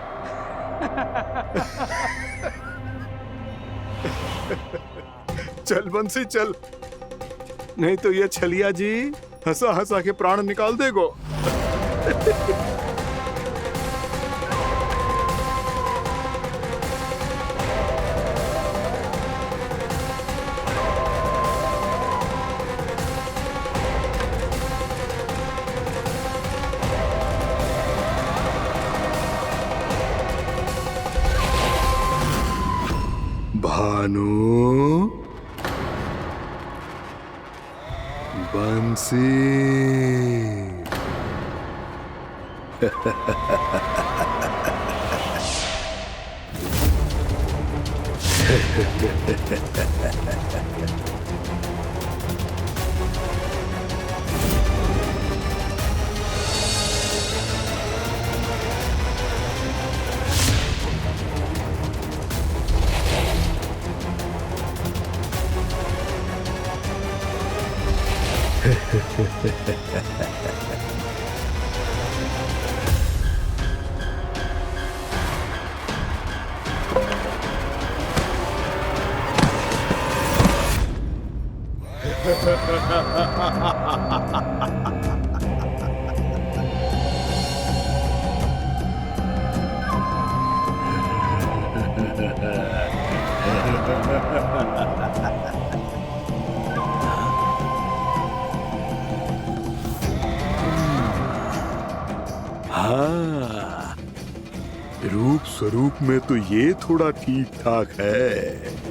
चल बंसी चल, नहीं तो ये छलिया जी हंसा हंसा के प्राण निकाल देगो। भानु, बंसी। हाँ, रूप स्वरूप में तो ये थोड़ा ठीक ठाक है।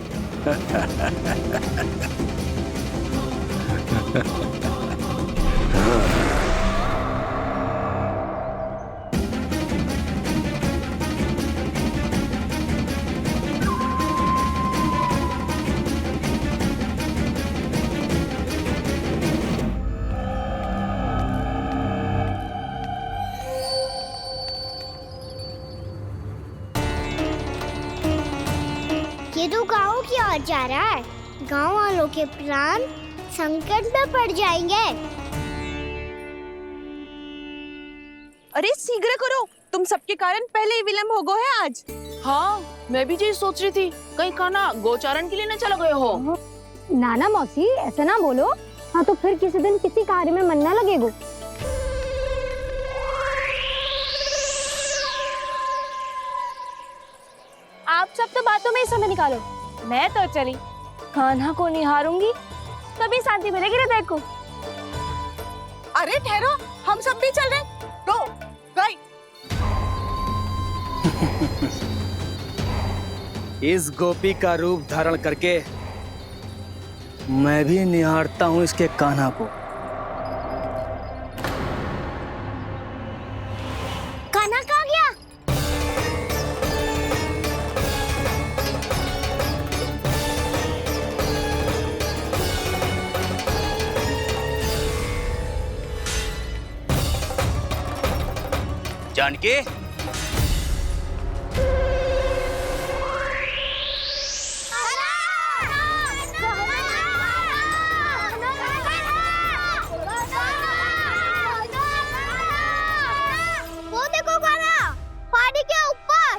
ये तो गाँव की ओर जा रहा है। गाँव वालों के प्राण संकट में पड़ जाएंगे। अरे शीघ्र करो, तुम सबके कारण पहले ही विलंब हो गया है आज। हाँ, मैं भी यही सोच रही थी, कहीं कान्हा गोचारण के लिए न चला गए हो। नाना मौसी ऐसे ना बोलो। हाँ तो फिर किसी दिन किसी कार्य में मन ना लगेगा। आप सब तो बातों में ही समय निकालो। मैं तो चली, कान्हा को निहारूंगी तभी शांति मिलेगी हृदय को। अरे ठहरो, हम सब भी चल रहे। रो गई। इस गोपी का रूप धारण करके मैं भी निहारता हूँ इसके कान्हा को। कान्हा कहाँ गया? जानकी, वो देखो कान्हा, पहाड़ी के ऊपर।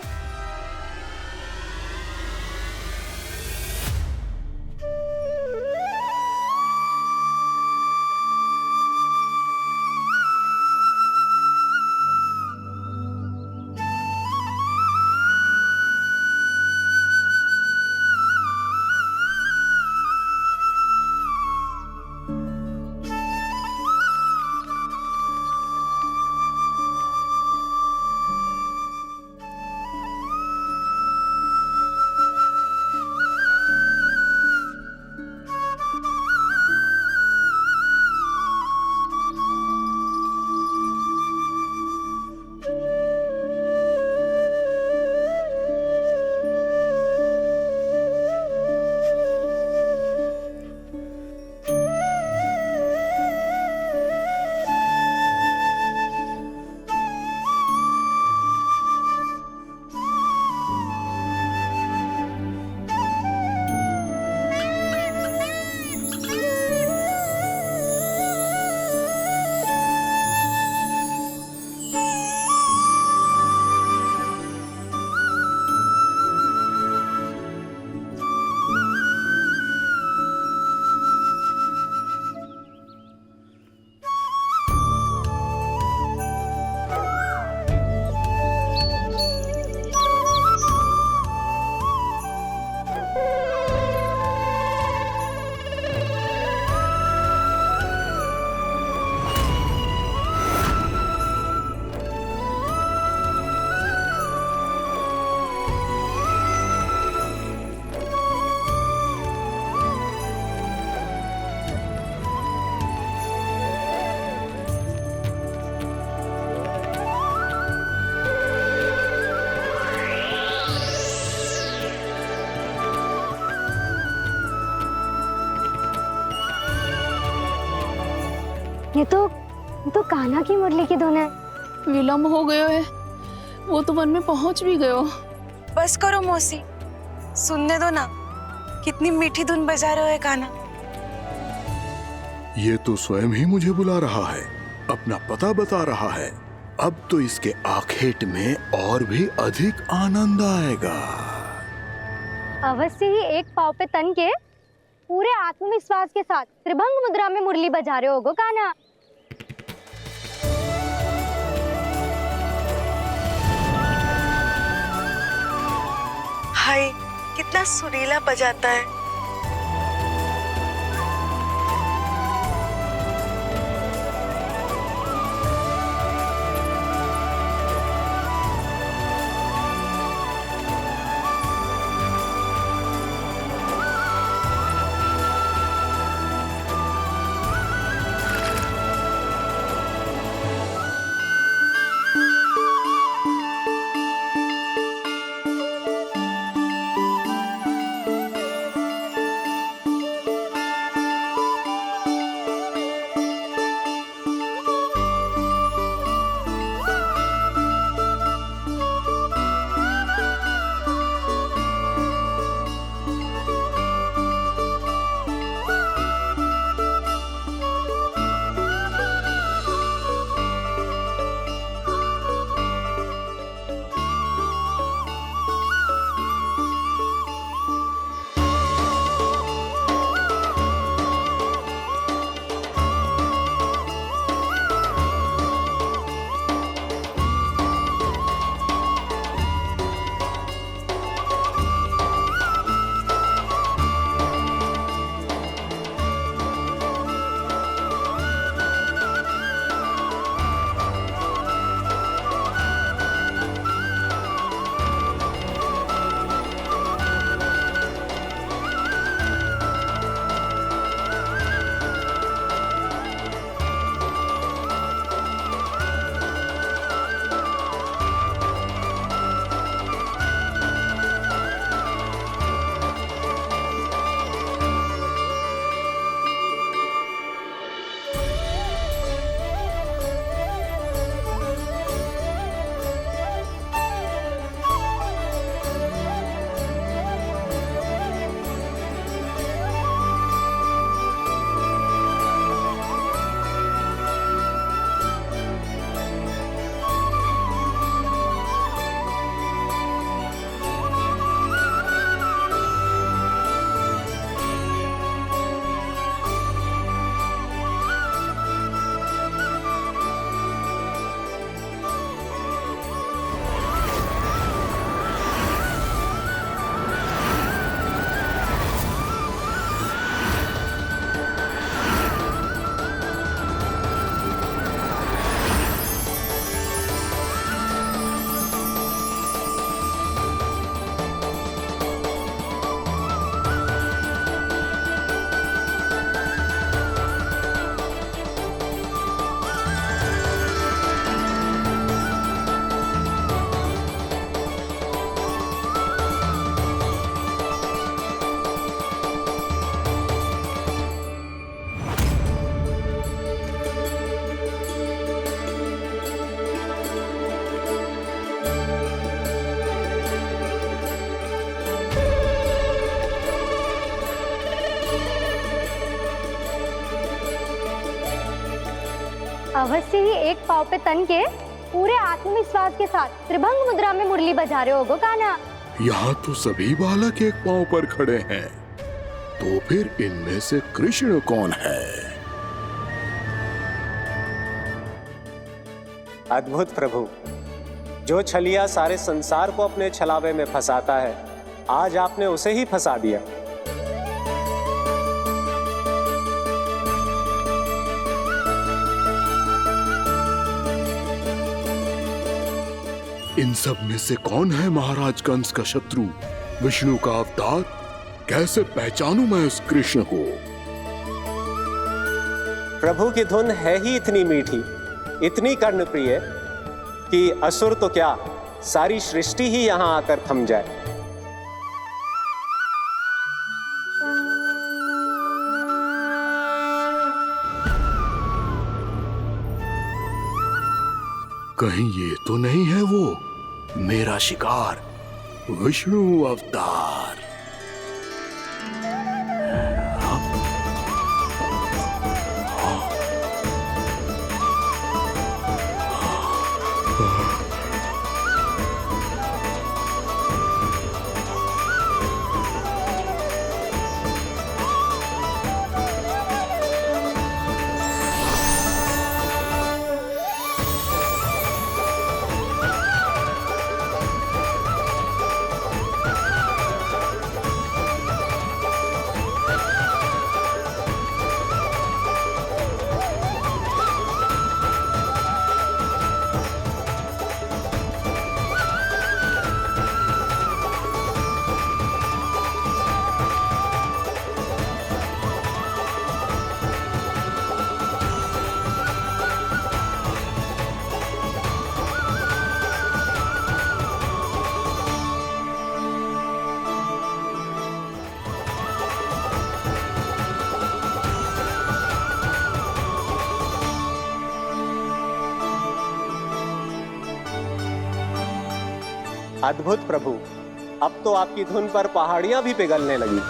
ये तो कान्हा की मुरली की धुन है। विलम्ब हो गयो है, वो तो वन में पहुंच भी गयो। बस करो मौसी, सुनने दो ना, कितनी मीठी धुन बजा रहे हो कान्हा। ये तो स्वयं ही मुझे बुला रहा है, अपना पता बता रहा है। अब तो इसके आखेट में और भी अधिक आनंद आएगा। अवश्य ही एक पाव पे तन के पूरे आत्मविश्वास के साथ त्रिभंग मुद्रा में मुरली बजा रहे होगो कान्हा। हाय, कितना सुरीला बजाता है। अवश्य ही एक पाव पे तन के पूरे आत्मविश्वास के साथ त्रिभंग मुद्रा में मुरली बजा रहे होगो कान्हा। यहाँ तो सभी बालक एक पांव पर खड़े हैं, तो फिर इनमें से कृष्ण कौन है? अद्भुत प्रभु, जो छलिया सारे संसार को अपने छलावे में फंसाता है, आज आपने उसे ही फंसा दिया। इन सब में से कौन है महाराज कंस का शत्रु, विष्णु का अवतार? कैसे पहचानूं मैं उस कृष्ण को? प्रभु की धुन है ही इतनी मीठी, इतनी कर्णप्रिय कि असुर तो क्या, सारी सृष्टि ही यहां आकर थम जाए। कहीं ये तो नहीं है वो मेरा शिकार विष्णु अवतार? अद्भुत प्रभु, अब तो आपकी धुन पर पहाड़ियां भी पिघलने लगी।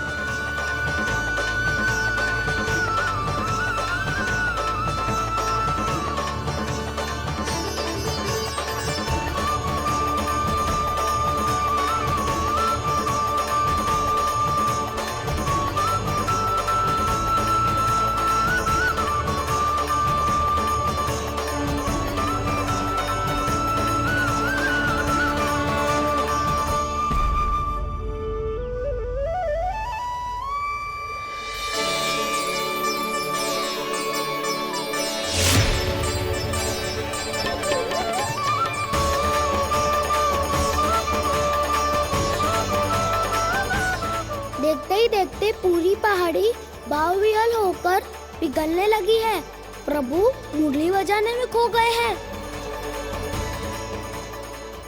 देखते ही देखते पूरी पहाड़ी बाहुविहल होकर पिघलने लगी है। प्रभु मुरली बजाने में खो गए हैं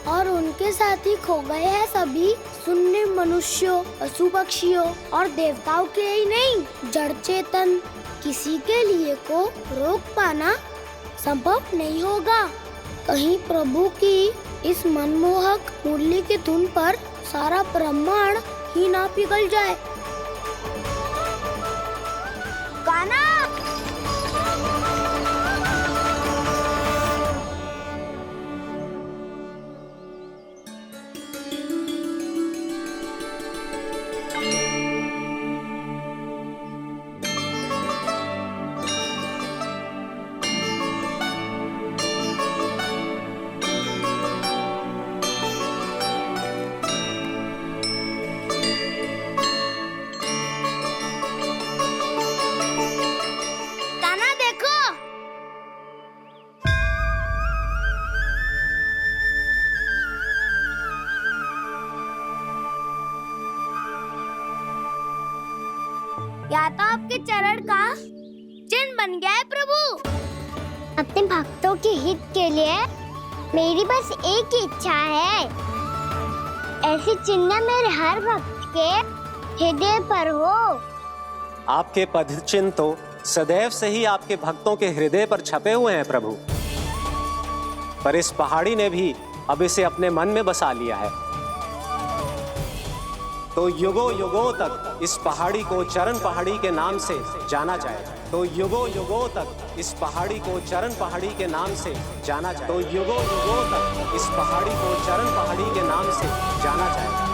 और उनके साथ ही खो गए हैं सभी सुनने मनुष्यों, पशु पक्षियों और देवताओं के ही नहीं, जड़ चेतन किसी के लिए को रोक पाना संभव नहीं होगा। कहीं प्रभु की इस मनमोहक मुरली की धुन पर सारा ब्रह्मांड ही ना पिघल जाए। गाना या तो आपके चरण का चिन्ह बन गया है प्रभु। अपने भक्तों के हित के लिए मेरी बस एक ही इच्छा है, ऐसी चिन्ह मेरे हर भक्त के हृदय पर हो। आपके पद चिन्ह तो सदैव से ही आपके भक्तों के हृदय पर छपे हुए हैं प्रभु, पर इस पहाड़ी ने भी अब इसे अपने मन में बसा लिया है। तो युगों युगों तक इस पहाड़ी को चरण पहाड़ी के नाम से जाना जाएगा। तो युगों युगों तक इस पहाड़ी को चरण पहाड़ी के नाम से जाना जाएगा। तो युगों युगों तक इस पहाड़ी को चरण पहाड़ी के नाम से जाना जाएगा।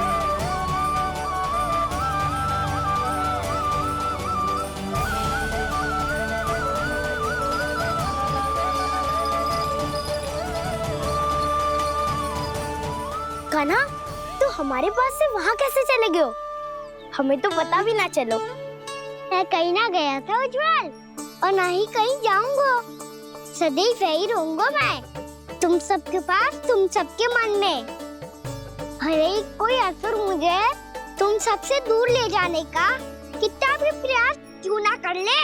कान्हा, तू हमारे पास से वहाँ कैसे चले गए हो? हमें तो पता भी ना चलो। मैं कहीं ना गया था उज्जवल, और ना ही कहीं जाऊंगा। सदैव यही रहूंगा मैं, तुम सबके पास, तुम सबके मन में। भले ही कोई असुर मुझे तुम सबसे दूर ले जाने का कितना भी प्रयास क्यों ना कर ले।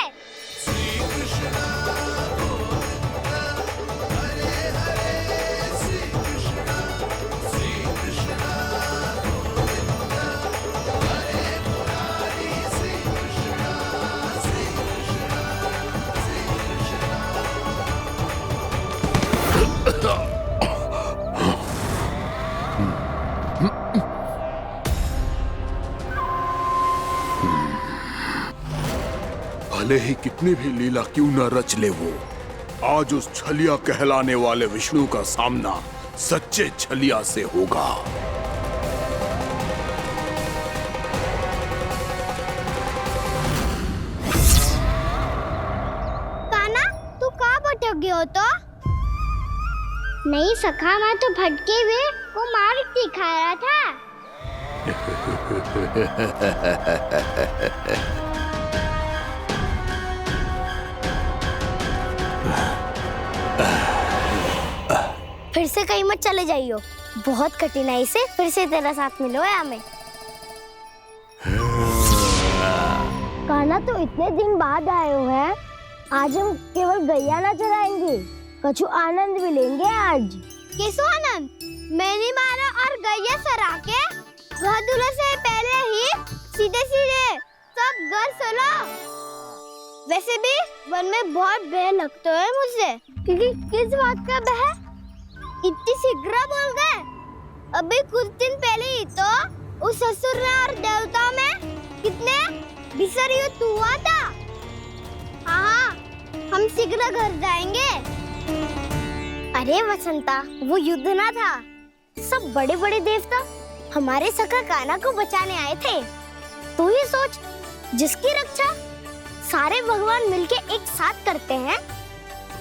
भले ही कितनी भी लीला क्यों न रच ले वो, आज उस छलिया कहलाने वाले विष्णु का सामना सच्चे छलिया से होगा। कान्हा, तू कहाँ भटक गया हो तो? नहीं सखा, मैं तो भटके हुए वो मार्ग दिखा रहा था। फिर से कहीं मत चले जाइयो, बहुत कठिनाई से फिर से तेरा साथ मिलो है हमें। कान्हा, तो इतने दिन बाद आए हो हैं, आज हम केवल गैया ना चराएंगे, कछु आनंद भी लेंगे आज। किसो आनंद? मैंने मारा और गैया सरा के घर दूल्हे से पहले ही सीधे सीधे सब घर चलो। वैसे भी वन में बहुत भय लगता है मुझसे। क्योंकि किस बात का भय? इतनी शीघ्र बोल गए। अभी कुछ दिन पहले ही तो उस ससुर और देवता में कितने भीषण युद्ध हुआ था। हाँ, हम शीघ्र घर जाएंगे। अरे वसंता, वो युद्ध ना था, सब बड़े बड़े देवता हमारे सखा कान्हा को बचाने आए थे। तू ही सोच, जिसकी रक्षा सारे भगवान मिलके एक साथ करते हैं,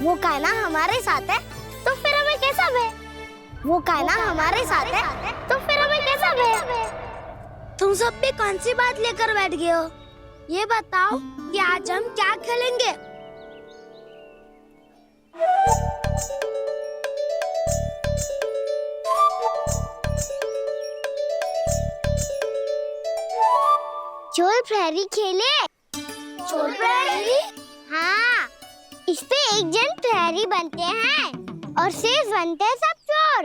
वो कान्हा हमारे साथ है तो फिर हमें कैसा भय? वो कान्हा हमारे साथ है तो फिर हमें कैसा भय? तुम सब भी कौन सी बात लेकर बैठ गए हो? ये बताओ कि आज हम क्या खेलेंगे? चोर प्रहरी खेले। चोर प्रहरी? हाँ, इस पे एक जन प्रहरी बनते हैं और शेष बनते हैं सब चोर।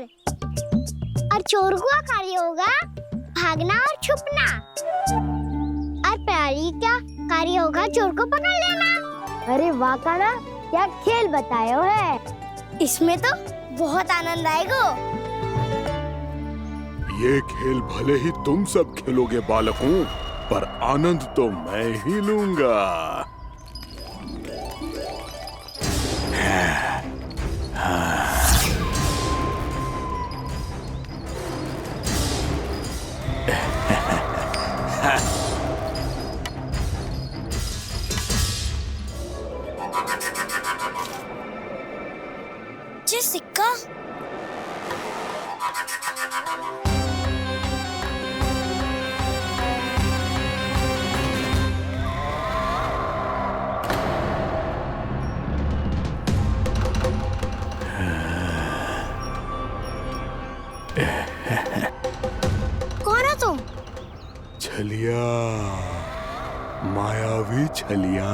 और चोर का कार्य होगा भागना और छुपना, और प्रहरी का कार्य होगा चोर को पकड़ लेना। अरे वाह कान्हा, क्या खेल बताए हो है। इसमें तो बहुत आनंद आएगा। ये खेल भले ही तुम सब खेलोगे बालकों, पर आनंद तो मैं ही लूंगा। ये सिक्का कौन हो तुम? छलिया, मायावी छलिया।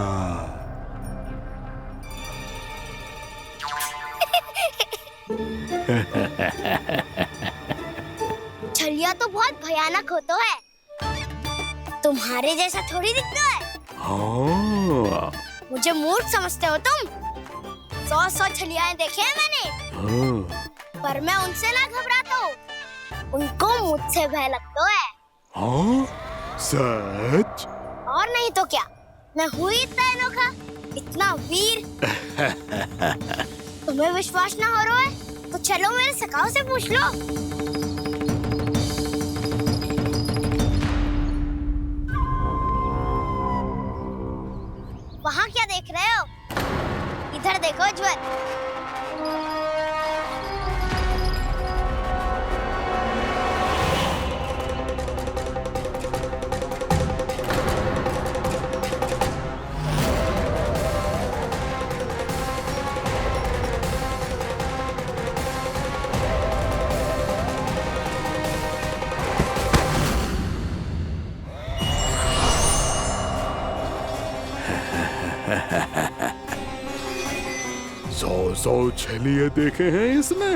छलिया तो बहुत भयानक होता है, तुम्हारे जैसा थोड़ी दिखता है। हाँ। मुझे मूर्ख समझते हो तुम? 100 छलियाएं देखे हैं मैंने, हाँ। पर मैं उनसे ना घबराता हूँ, उनको मुझसे भय लगता है। हाँ? सच? और नहीं तो क्या, मैं हूँ इतना अनोखा, इतना वीर। तुम्हें विश्वास ना हो रहा है तो चलो मेरे सखाओं से पूछ लो। वहाँ क्या देख रहे हो? इधर देखो ज्वर। सौ छलिए देखे हैं इसने।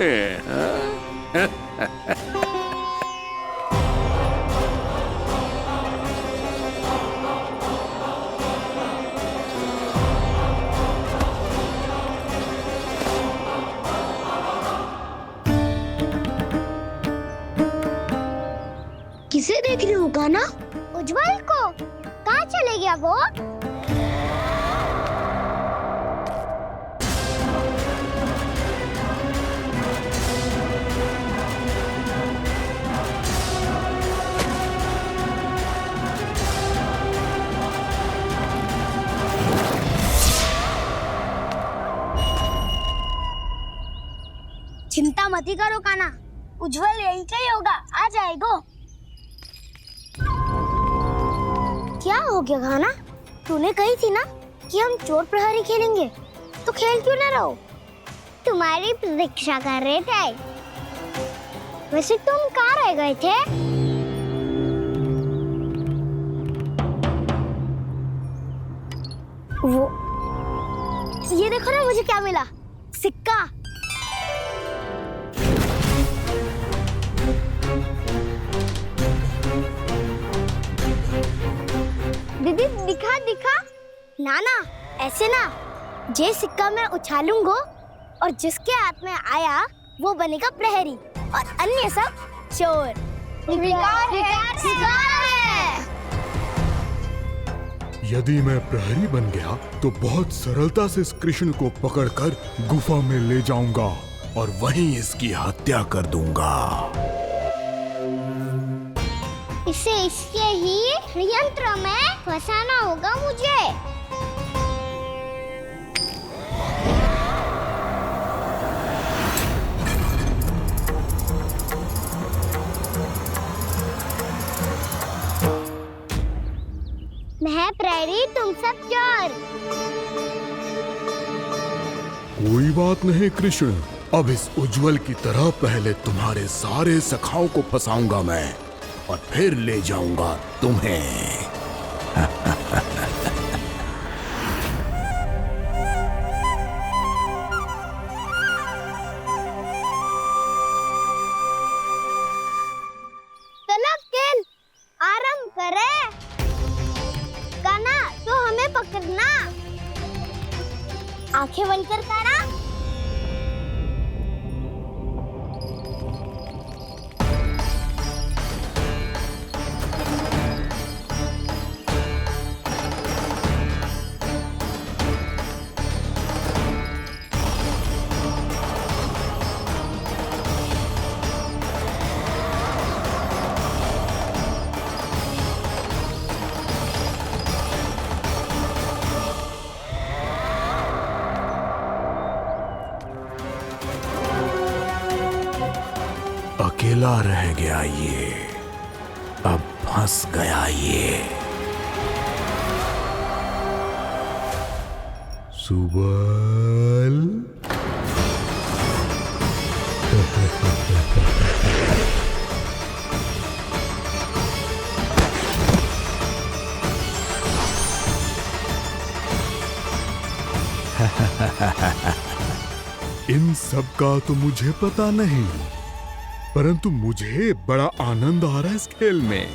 किसे देख रही हो कान्हा? उज्जवल को। कहाँ चले गया वो? मत ही करो काना, उज्जवल यही का ही होगा, आ जाएगा। क्या हो गया काना? तूने कही थी ना कि हम चोर प्रहरी खेलेंगे, तो खेल क्यों ना रहो? तुम्हारी प्रतीक्षा कर रहे थे। वैसे तुम कहाँ रह गए थे? वो ये देखो ना, मुझे क्या मिला, सिक्का। दीदी दिखा दिखा। ना ना, ऐसे ना, ये सिक्का मैं उछालूंगा और जिसके हाथ में आया वो बनेगा प्रहरी और अन्य सब चोर। शिकार है। यदि मैं प्रहरी बन गया तो बहुत सरलता से इस कृष्ण को पकड़कर गुफा में ले जाऊंगा और वहीं इसकी हत्या कर दूंगा। इसे इसके ही यंत्र में फंसाना होगा मुझे। मैं प्रहरी, तुम सब चोर। कोई बात नहीं कृष्ण, अब इस उज्जवल की तरह पहले तुम्हारे सारे सखाओं को फंसाऊंगा मैं और फिर ले जाऊंगा तुम्हें। चलो खेल आरंभ करें। काना, तो हमें पकड़ना। आंखें बंद कर काना। अकेला रह गया ये, अब फंस गया ये। सुबल। इन सब का तो मुझे पता नहीं, परंतु मुझे बड़ा आनंद आ रहा है इस खेल में।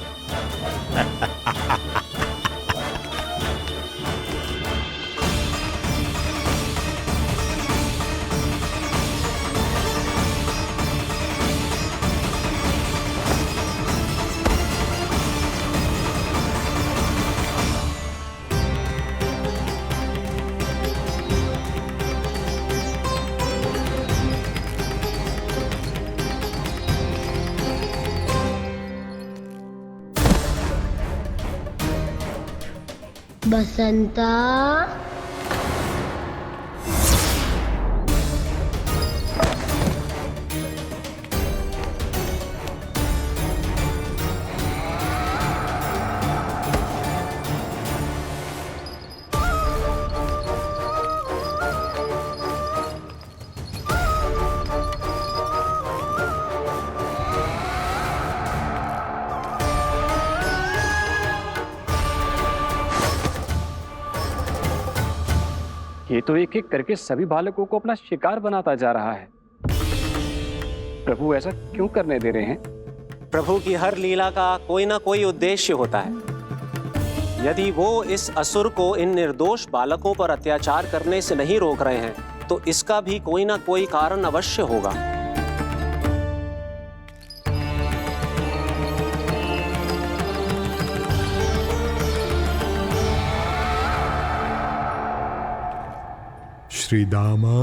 बसंता, ये तो एक एक करके सभी बालकों को अपना शिकार बनाता जा रहा है। प्रभु ऐसा क्यों करने दे रहे हैं? प्रभु की हर लीला का कोई ना कोई उद्देश्य होता है। यदि वो इस असुर को इन निर्दोष बालकों पर अत्याचार करने से नहीं रोक रहे हैं, तो इसका भी कोई ना कोई कारण अवश्य होगा। श्री दामा,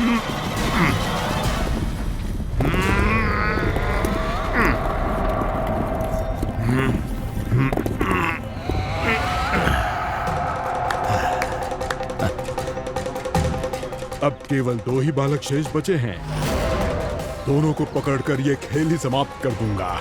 अब केवल 2 ही बालक शेष बचे हैं। दोनों को पकड़कर ये खेल ही समाप्त कर दूंगा।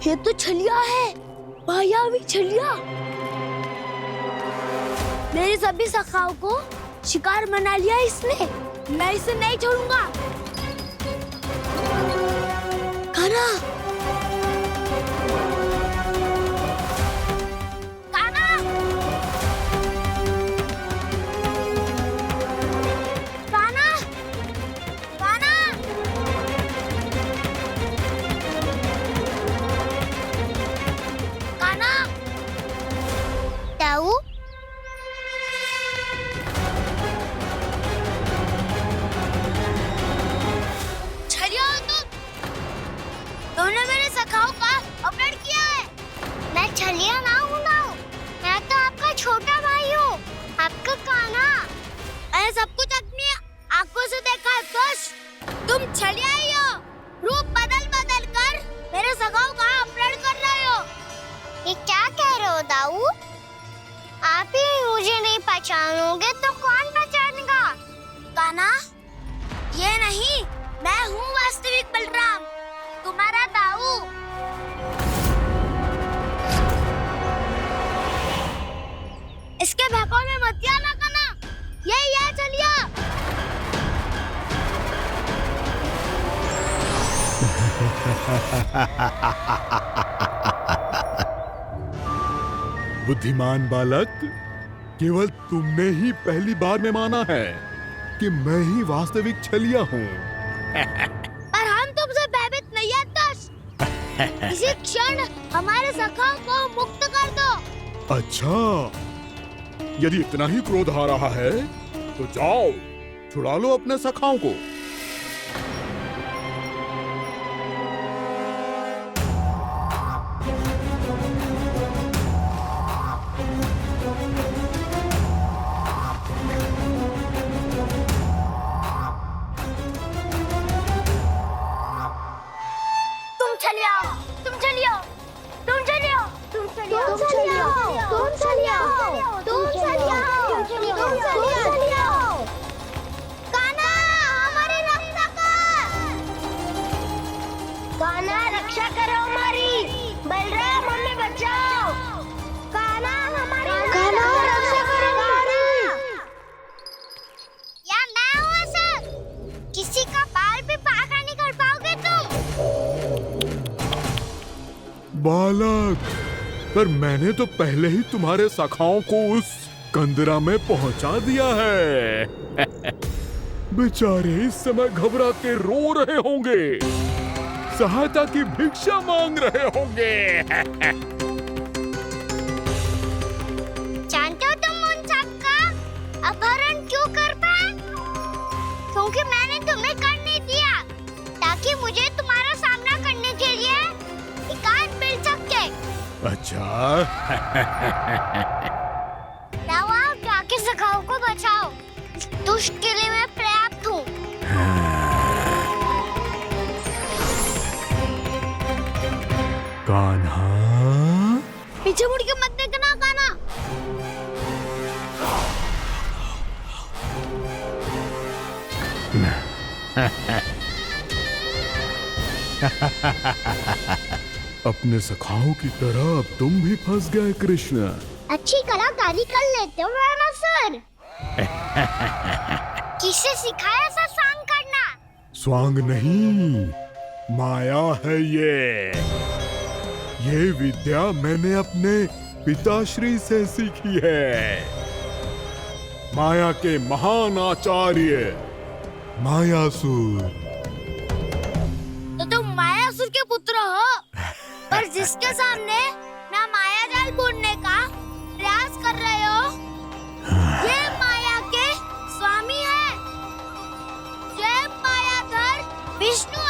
ये तो छलिया है, मायावी छलिया। मेरे सभी सखाओं को शिकार बना लिया इसने। मैं इसे नहीं छोड़ूंगा। कान्हा, कान्हा, कान्हा, कान्हा। कान्हा, ताऊ, छलिया हो तुम। तुमने मेरे सखाओं का अपहरण किया है। मैं छलिया ना हूँ ना। मैं तो आपका छोटा भाई हूँ, आपका कान्हा। मैंने सब कुछ अपनी आंखों से देखा है बस। तुम छलिया ही हो। रूप बदल बदल कर मेरे सखाओं का अपहरण कर रहे हो। ये क्या कह रहे हो दाऊ? आप ही मुझे नहीं पहचानोगे तो कौन पहचानेगा? कान्हा, ये नहीं, मैं हूँ वास्तविक बलराम, तुम्हारा दाऊ। इसके बहकावे में मत आना कान्हा। यही है छलिया। बुद्धिमान बालक, केवल तुमने ही पहली बार में माना है कि मैं ही वास्तविक छलिया हूँ। पर हम तुमसे भयभीत नहीं है दस। इसी क्षण हमारे सखाओं को मुक्त कर दो। अच्छा, यदि इतना ही क्रोध आ रहा है तो जाओ, छुड़ा लो अपने सखाओं को। तुम छलिया, तुम छलिया, तुम छलिया, तुम छलिया, तुम छलिया, तुम छलिया, तुम छलिया, तुम छलिया। कान्हा, हमारी रक्षा कर। कान्हा, रक्षा करो हमारी। बलराम, हमें बचाओ। कान्हा, हमारी रक्षा करो हमारी। या मैं हूँ सर। किसी का बाल भी पाका नहीं कर पाओगे तुम। बालक, पर मैंने तो पहले ही तुम्हारे सखाओं को उस कंदरा में पहुंचा दिया है। बेचारे इस समय घबरा के रो रहे होंगे, सहायता की भिक्षा मांग रहे होंगे। जानते हो तुम उन सबका अपहरण क्यों कर पाए? क्योंकि मैंने तुम्हें कर नहीं दिया, ताकि मुझे तुम्हारा सामना करने के लिए एकांत मिल सके। अच्छा। जाओ, जाके सखाओं को बचाओ। इस दुष्ट के लिए मैं पर्याप्त हूँ। कान्हा, पीछे मुड़ के मत देखना कान्हा। अपने सखाओं की तरह अब तुम भी फंस गए कृष्ण। अच्छी कलाकारी कर लेते हो राणा सर। किससे सिखाया ऐसा स्वांग करना? स्वांग नहीं, माया है ये विद्या मैंने अपने पिताश्री से सीखी है। माया के महान आचार्य मायासुर। तो तुम मायासुर के पुत्र हो, पर जिसके सामने मैं माया जाल बुनने का प्रयास कर रहे हो, ये माया के स्वामी है। ये मायाधर विष्णु